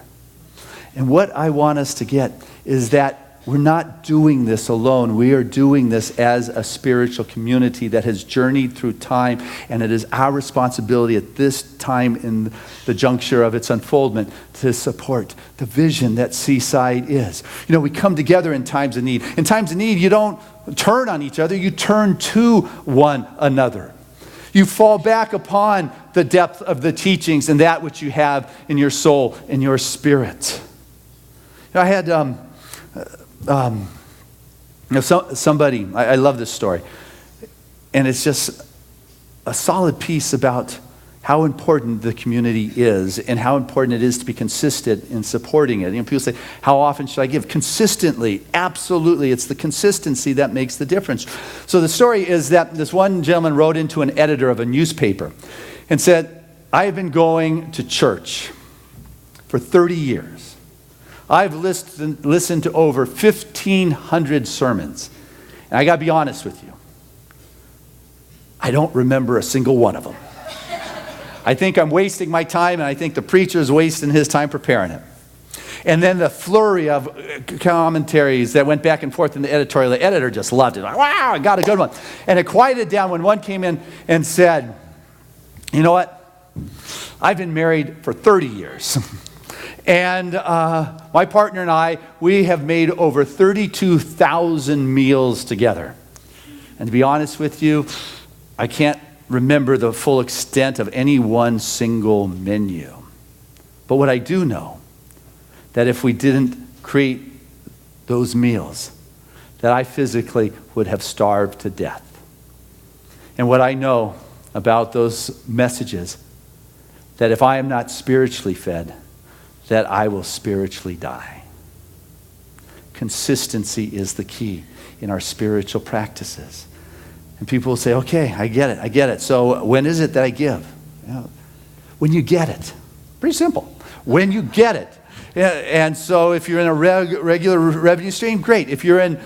And what I want us to get is that we're not doing this alone. We are doing this as a spiritual community that has journeyed through time, and it is our responsibility at this time in the juncture of its unfoldment to support the vision that Seaside is. We come together in times of need. In times of need, you don't turn on each other, you turn to one another. You fall back upon the depth of the teachings and that which you have in your soul and your spirit. I had somebody, I love this story, and it's just a solid piece about how important the community is and how important it is to be consistent in supporting it. People say, how often should I give? Consistently, absolutely. It's the consistency that makes the difference. So the story is that this one gentleman wrote into an editor of a newspaper and said, I've been going to church for 30 years. I've listened to over 1,500 sermons. And I got to be honest with you. I don't remember a single one of them. I think I'm wasting my time, and I think the preacher's wasting his time preparing it. And then the flurry of commentaries that went back and forth in the editorial, the editor just loved it. Like, wow, I got a good one. And it quieted down when one came in and said, you know what? I've been married for 30 years. And my partner and I, we have made over 32,000 meals together. And to be honest with you, I can't remember the full extent of any one single menu. But what I do know, that if we didn't create those meals, that I physically would have starved to death. And what I know about those messages, that if I am not spiritually fed, that I will spiritually die. Consistency is the key in our spiritual practices. And people will say, okay, I get it. So when is it that I give? When you get it. Pretty simple. When you get it. And so if you're in a regular revenue stream, great. If you're in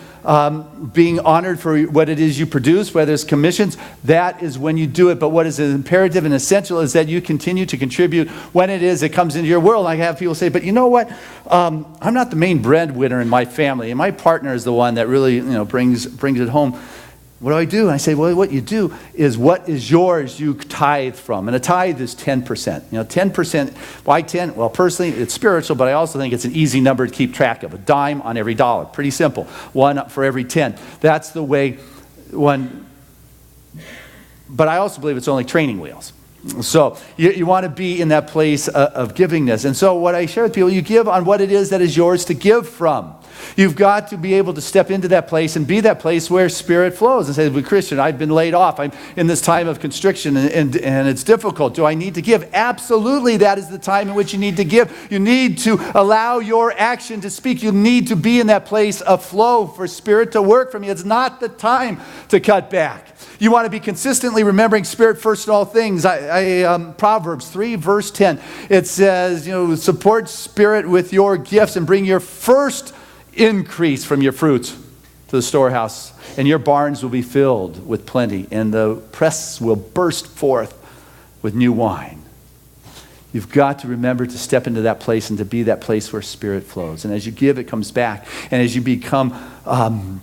being honored for what it is you produce, whether it's commissions, that is when you do it. But what is imperative and essential is that you continue to contribute when it comes into your world. I have people say, but you know what? I'm not the main breadwinner in my family, and my partner is the one that really brings it home. What do I do? And I say, well, what you do is what is yours you tithe from. And a tithe is 10%. 10%. Why 10? Well, personally, it's spiritual, but I also think it's an easy number to keep track of. A dime on every dollar. Pretty simple. 1 for every 10. That's the way one. But I also believe it's only training wheels. So you want to be in that place of givingness. And so what I share with people, you give on what it is that is yours to give from. You've got to be able to step into that place and be that place where Spirit flows and say, well, Christian, I've been laid off. I'm in this time of constriction and it's difficult. Do I need to give? Absolutely, that is the time in which you need to give. You need to allow your action to speak. You need to be in that place of flow for Spirit to work from you. It's not the time to cut back. You want to be consistently remembering Spirit first in all things. Proverbs 3, verse 10, it says, support Spirit with your gifts and bring your first increase from your fruits to the storehouse, and your barns will be filled with plenty, and the press will burst forth with new wine. You've got to remember to step into that place and to be that place where Spirit flows. And as you give, it comes back. And as you become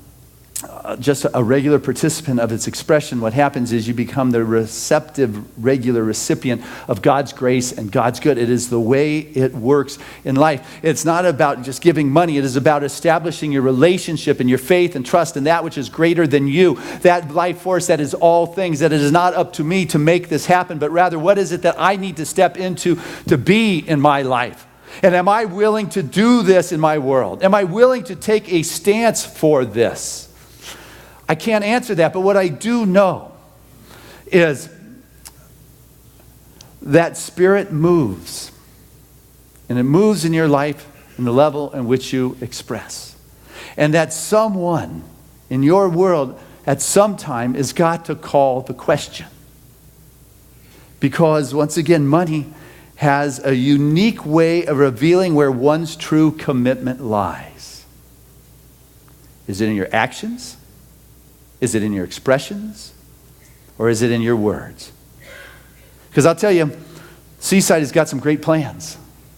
just a regular participant of its expression, what happens is you become the receptive, regular recipient of God's grace and God's good. It is the way it works in life. It's not about just giving money. It is about establishing your relationship and your faith and trust in that which is greater than you, that life force that is all things, that it is not up to me to make this happen, but rather what is it that I need to step into to be in my life? And am I willing to do this in my world? Am I willing to take a stance for this? I can't answer that, but what I do know is that Spirit moves. And it moves in your life in the level in which you express. And that someone in your world at some time has got to call the question. Because once again, money has a unique way of revealing where one's true commitment lies. Is it in your actions? Is it in your expressions? Or is it in your words? Because I'll tell you, Seaside has got some great plans.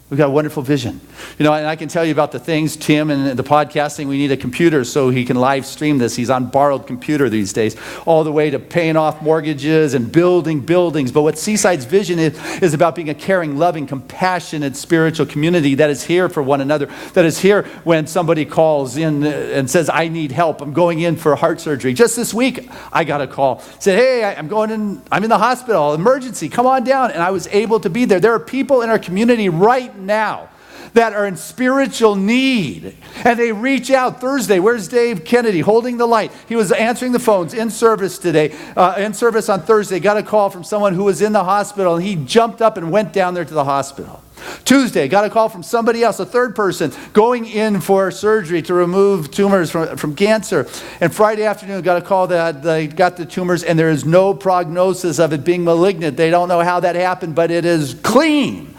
We've got a wonderful vision. And I can tell you about the things, Tim, and the podcasting. We need a computer so he can live stream this. He's on borrowed computer these days, all the way to paying off mortgages and building buildings. But what Seaside's vision is about being a caring, loving, compassionate, spiritual community that is here for one another, that is here when somebody calls in and says, I need help. I'm going in for heart surgery. Just this week, I got a call. Said, hey, I'm in the hospital, emergency, come on down. And I was able to be there. There are people in our community right now that are in spiritual need. And they reach out Thursday. Where's Dave Kennedy holding the light? He was answering the phones in service today, in service on Thursday. Got a call from someone who was in the hospital, and he jumped up and went down there to the hospital. Tuesday, got a call from somebody else, a third person, going in for surgery to remove tumors from cancer. And Friday afternoon, got a call that they got the tumors, and there is no prognosis of it being malignant. They don't know how that happened, but it is clean.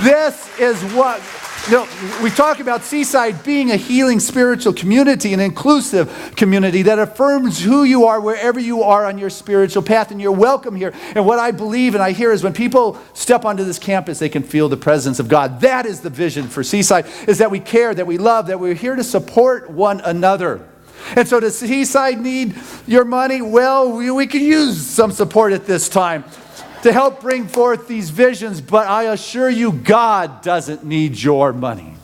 This is what, we talk about Seaside being a healing spiritual community, an inclusive community that affirms who you are wherever you are on your spiritual path, and you're welcome here. And what I believe and I hear is when people step onto this campus, they can feel the presence of God. That is the vision for Seaside, is that we care, that we love, that we're here to support one another. And so does Seaside need your money? Well, we could use some support at this time to help bring forth these visions, but I assure you, God doesn't need your money.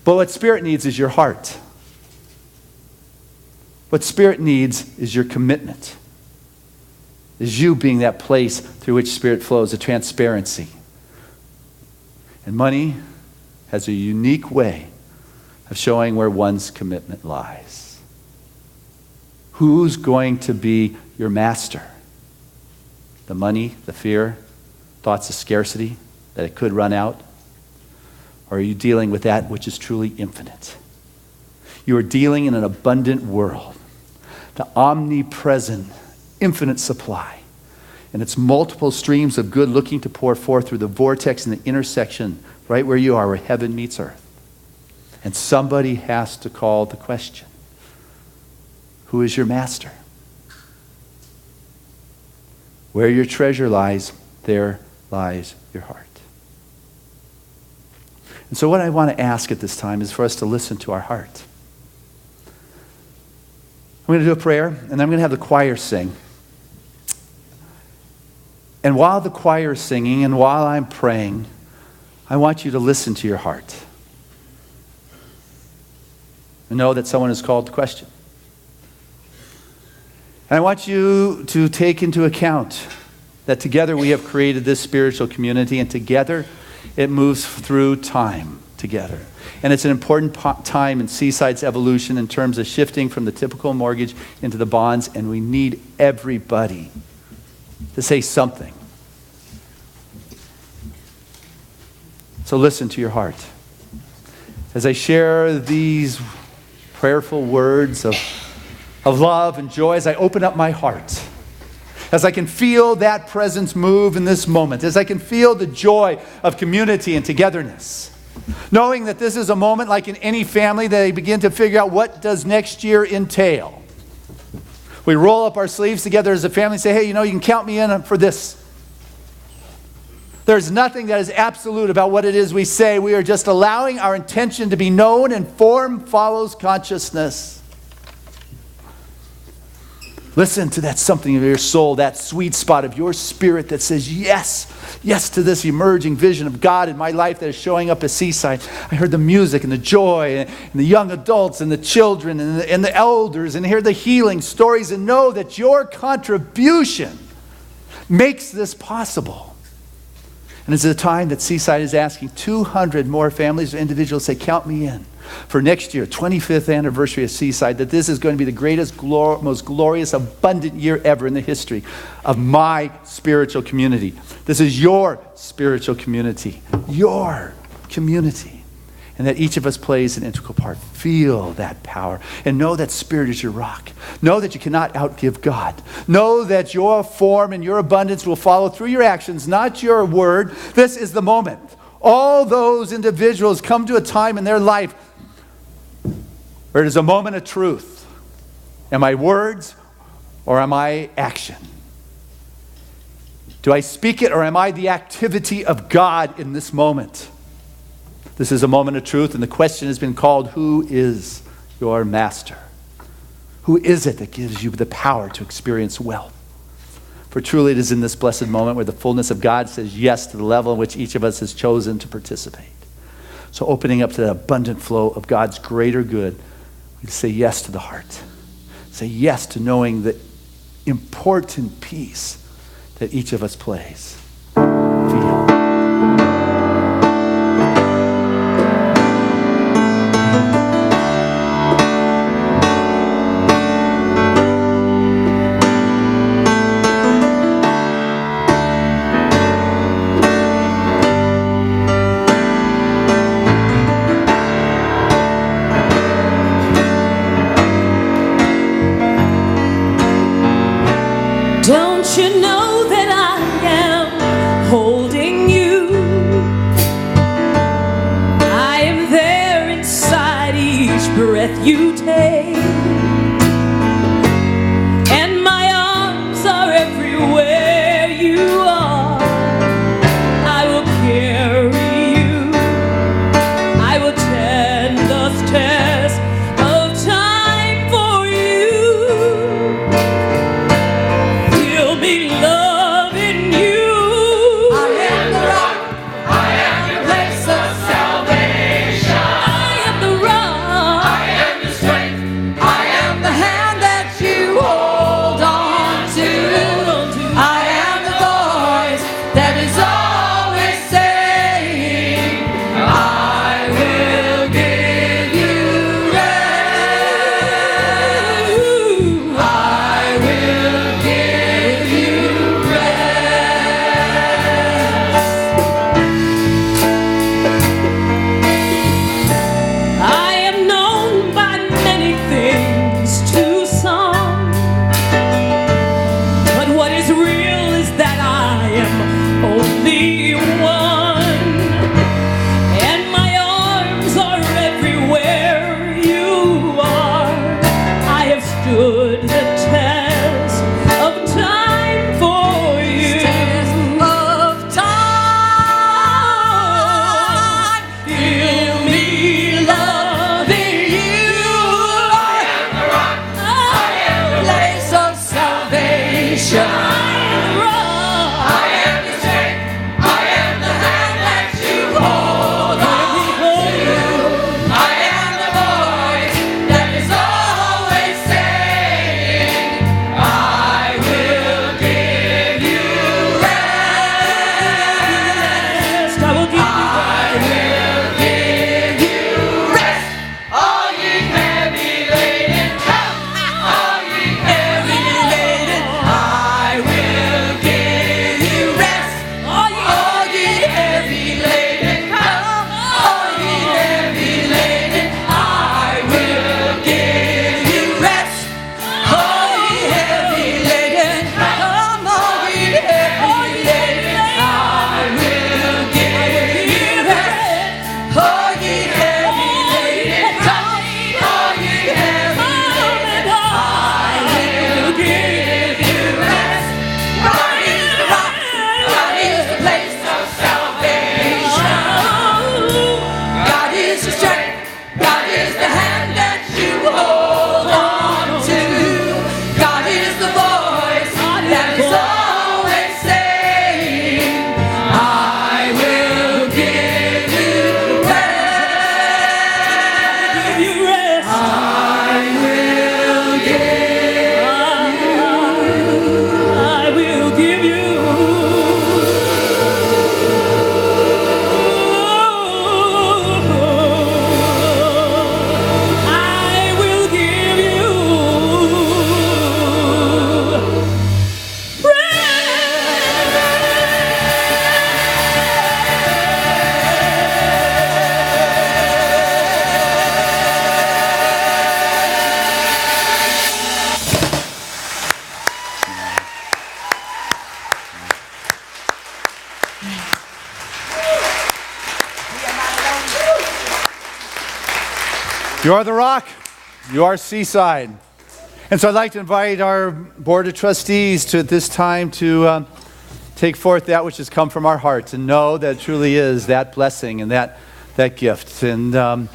But what Spirit needs is your heart. What Spirit needs is your commitment. Is you being that place through which Spirit flows, a transparency. And money has a unique way of showing where one's commitment lies. Who's going to be your master? The money, the fear, thoughts of scarcity, that it could run out? Or are you dealing with that which is truly infinite? You are dealing in an abundant world, the omnipresent, infinite supply, and its multiple streams of good looking to pour forth through the vortex and the intersection right where you are, where heaven meets earth. And somebody has to call the question, who is your master? Where your treasure lies, there lies your heart. And so what I want to ask at this time is for us to listen to our heart. I'm going to do a prayer, and I'm going to have the choir sing. And while the choir is singing and while I'm praying, I want you to listen to your heart. And know that someone has called the question. And I want you to take into account that together we have created this spiritual community, and together it moves through time together. And it's an important time in Seaside's evolution in terms of shifting from the typical mortgage into the bonds, and we need everybody to say something. So listen to your heart. As I share these prayerful words of love and joy, as I open up my heart, as I can feel that presence move in this moment, as I can feel the joy of community and togetherness, knowing that this is a moment like in any family that they begin to figure out what does next year entail. We roll up our sleeves together as a family and say, hey, you can count me in for this. There's nothing that is absolute about what it is we say. We are just allowing our intention to be known, and form follows consciousness. Listen to that something of your soul, that sweet spot of your spirit that says yes, yes to this emerging vision of God in my life that is showing up at Seaside. I heard the music and the joy and the young adults and the children and the elders, and hear the healing stories, and know that your contribution makes this possible. And it's a time that Seaside is asking 200 more families or individuals say, count me in. For next year, 25th anniversary of Seaside, that this is going to be the greatest, most glorious, abundant year ever in the history of my spiritual community. This is your spiritual community. Your community. And that each of us plays an integral part. Feel that power. And know that Spirit is your rock. Know that you cannot outgive God. Know that your form and your abundance will follow through your actions, not your word. This is the moment. All those individuals come to a time in their life where it is a moment of truth. Am I words or am I action? Do I speak it or am I the activity of God in this moment? This is a moment of truth, and the question has been called, who is your master? Who is it that gives you the power to experience wealth? For truly it is in this blessed moment where the fullness of God says yes to the level in which each of us has chosen to participate. So opening up to that abundant flow of God's greater good, we say yes to the heart. Say yes to knowing the important piece that each of us plays. Feel. Don't you know that I am holding you? I am there inside each breath you take, and my arms are everywhere you are. I will carry you. I will tend the test of time for you. Feel me loving you. I am the rock. I am your place of salvation. I am the rock. I am your strength. You are the rock. You are Seaside. And so I'd like to invite our Board of Trustees to at this time to take forth that which has come from our hearts and know that it truly is that blessing and that gift. And I'd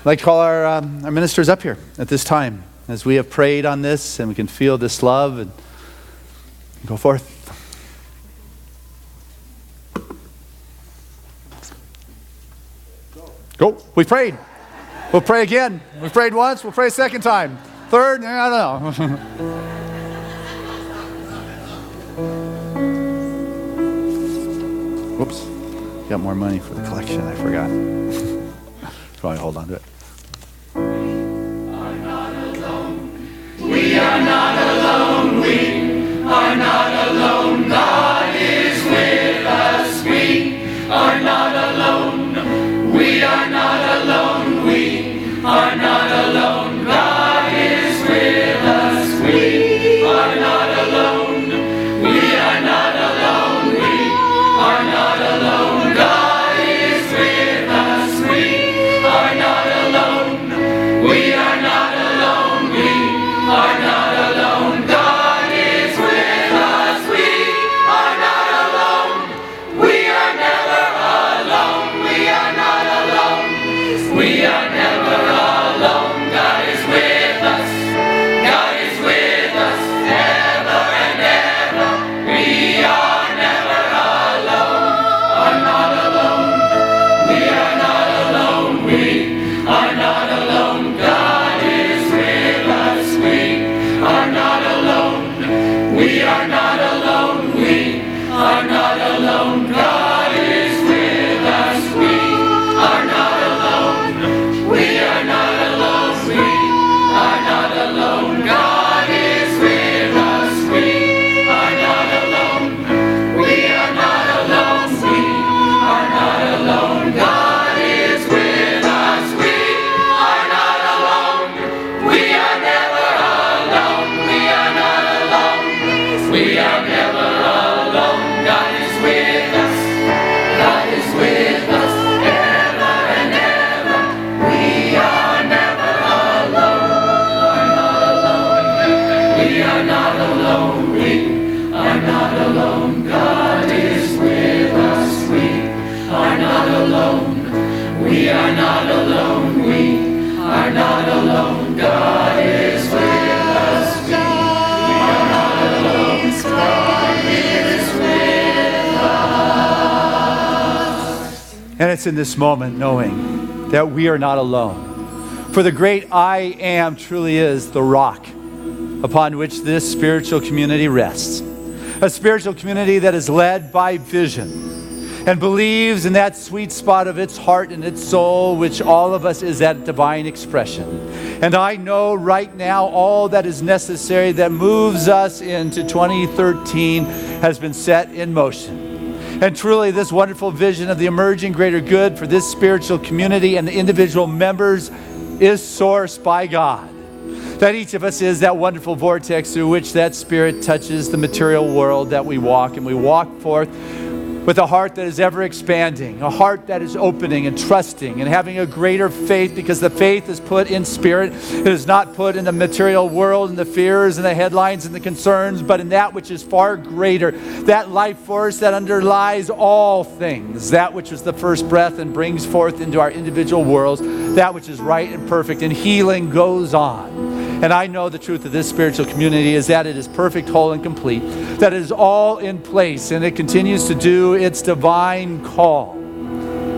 like to call our ministers up here at this time as we have prayed on this and we can feel this love and go forth. Go. We prayed. We'll pray again. We prayed once. We'll pray a second time. Third, I don't know. Whoops. Got more money for the collection. I forgot. Probably hold on to it. We are not alone. We are not alone. God is with us. We are not alone. We are not alone. We are not alone. God is with us. We are not alone. We are not alone. We are not alone. God is with us. We are not alone. We are not alone. We are not alone. God is with us. We are not alone. We are never alone. We are not alone. We are never alone. God is with us. God is with us ever and ever. We are never alone. Are not alone. We are not alone. We are not alone. God is with us. We are not alone. We are not alone. We are not alone. God is with us. We are not alone. We are not alone. We are not alone. God is with us. We are not alone. We are not alone. We are not alone. God is with us. We are not alone. We are never alone. We are not alone. We are never alone. God is with us. God is with us ever and ever. We are never alone. We are not alone. We are not alone. God is with us. We are not alone. We are not alone. We are not alone. God is with us. We are not alone. God is with us. And it's in this moment knowing that we are not alone. For the great I Am truly is the rock upon which this spiritual community rests. A spiritual community that is led by vision and believes in that sweet spot of its heart and its soul, which all of us is that divine expression. And I know right now all that is necessary that moves us into 2013 has been set in motion. And truly this wonderful vision of the emerging greater good for this spiritual community and the individual members is sourced by God. That each of us is that wonderful vortex through which that spirit touches the material world that we walk, and we walk forth with a heart that is ever expanding, a heart that is opening and trusting and having a greater faith, because the faith is put in spirit. It is not put in the material world and the fears and the headlines and the concerns, but in that which is far greater, that life force that underlies all things, that which is the first breath and brings forth into our individual worlds that which is right and perfect, and healing goes on. And I know the truth of this spiritual community is that it is perfect, whole, and complete, that it is all in place, and it continues to do its divine call.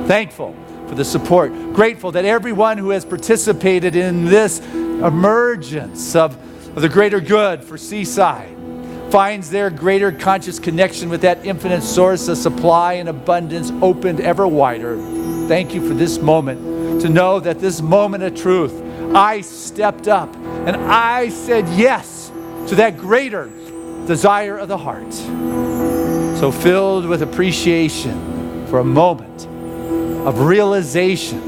Thankful for the support, grateful that everyone who has participated in this emergence of the greater good for Seaside finds their greater conscious connection with that infinite source of supply and abundance opened ever wider. Thank you for this moment, to know that this moment of truth, I stepped up and I said yes to that greater desire of the heart. So filled with appreciation for a moment of realization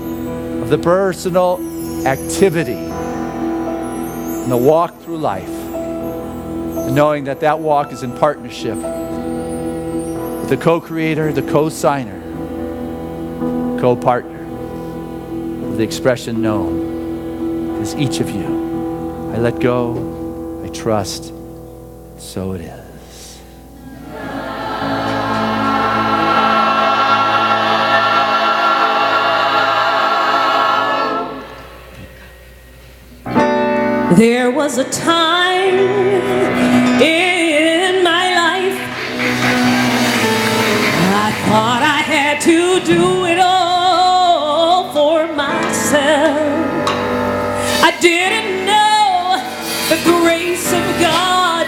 of the personal activity and the walk through life, and knowing that that walk is in partnership with the co-creator, the co-signer, co-partner of the expression known is each of you. I let go, I trust, so it is. There was a time in my life I thought I had to do it all for myself. I didn't know the grace of God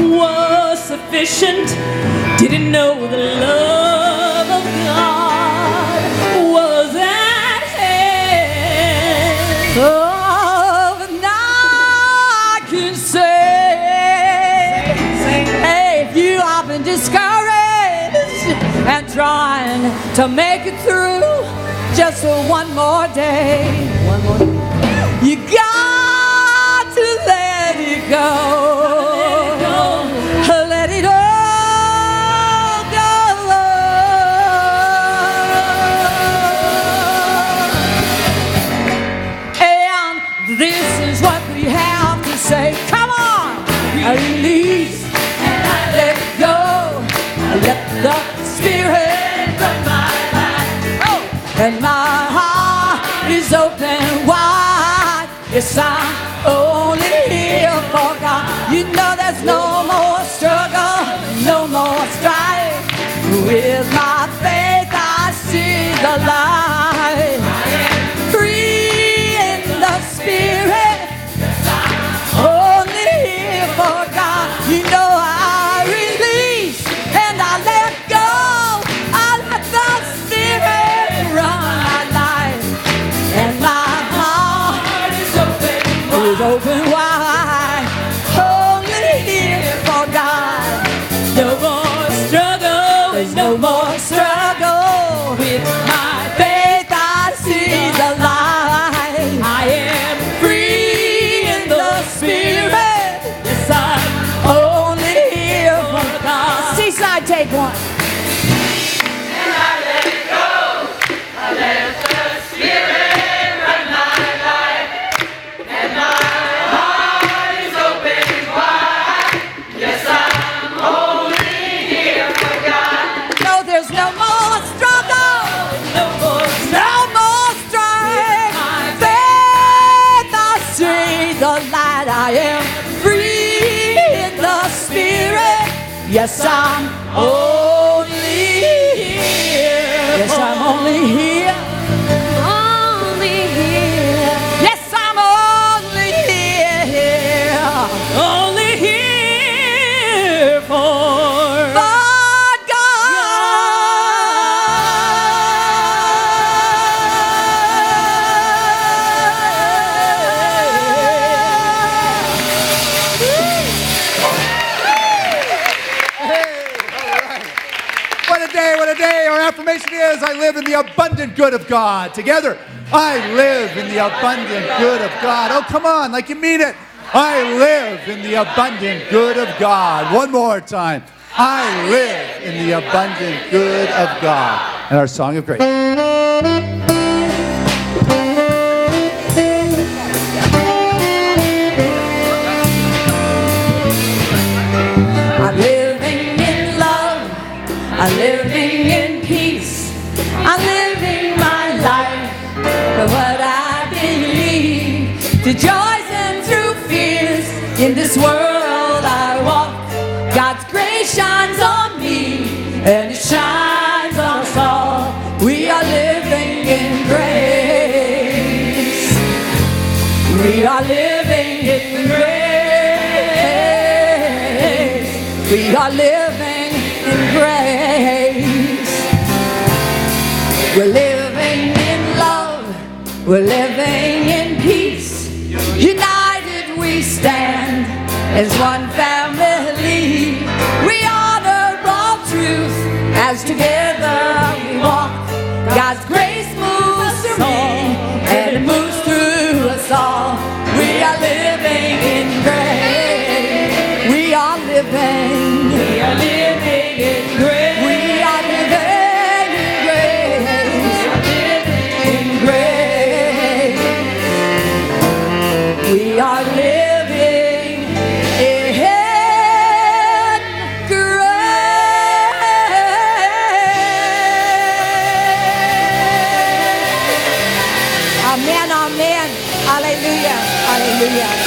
was sufficient. Didn't know the love of God was at hand. Oh, now I can say, hey, if you have been discouraged and trying to make it through just for one more day, you got to let it go. Let it all go. And this is what we have to say. Come on! I release and I let go. I let the Spirit run my life. Oh! And my heart is open wide. Yes, I'm only here for God. You know there's no more struggle, no more strife. With my faith I see the light. Free in the Spirit. Only here for God. You know I release and I let go. I let the Spirit run my life. And my heart is open wide. Only here for God. No more struggle. There's no more struggle. With my faith I see the light. I am Free in the Spirit. yes, I'm Only here for God. Seaside, take one. No, there's no more struggle. no more No more strife. Faith, I see the light. I am free in the Spirit. Yes, I'm only here. Yes, I'm only here. Only here. Yes, I'm only here. only here for For God. What a day. Our affirmation is, I live in the abundant good of God. Together, I live in the abundant good of God. Oh, come on, like you mean it. I live in the abundant good of God. One more time. I live in the abundant good of God. And our song of grace. I'm living in love. I'm living in peace. I'm living my life for what I believe. Through joys and through fears, in this world I walk. God's grace shines on me, and it shines on us all. We are living in grace. We are living in grace. We are living in grace. We're living in love. We're living in peace. United we stand as one family. We honor all truth as together we walk. God's grace moves through me, and it moves through us all. We are living in grace. We are living. We are living in grace. We are living in grace. We are living in grace. Amen. Hallelujah. Hallelujah.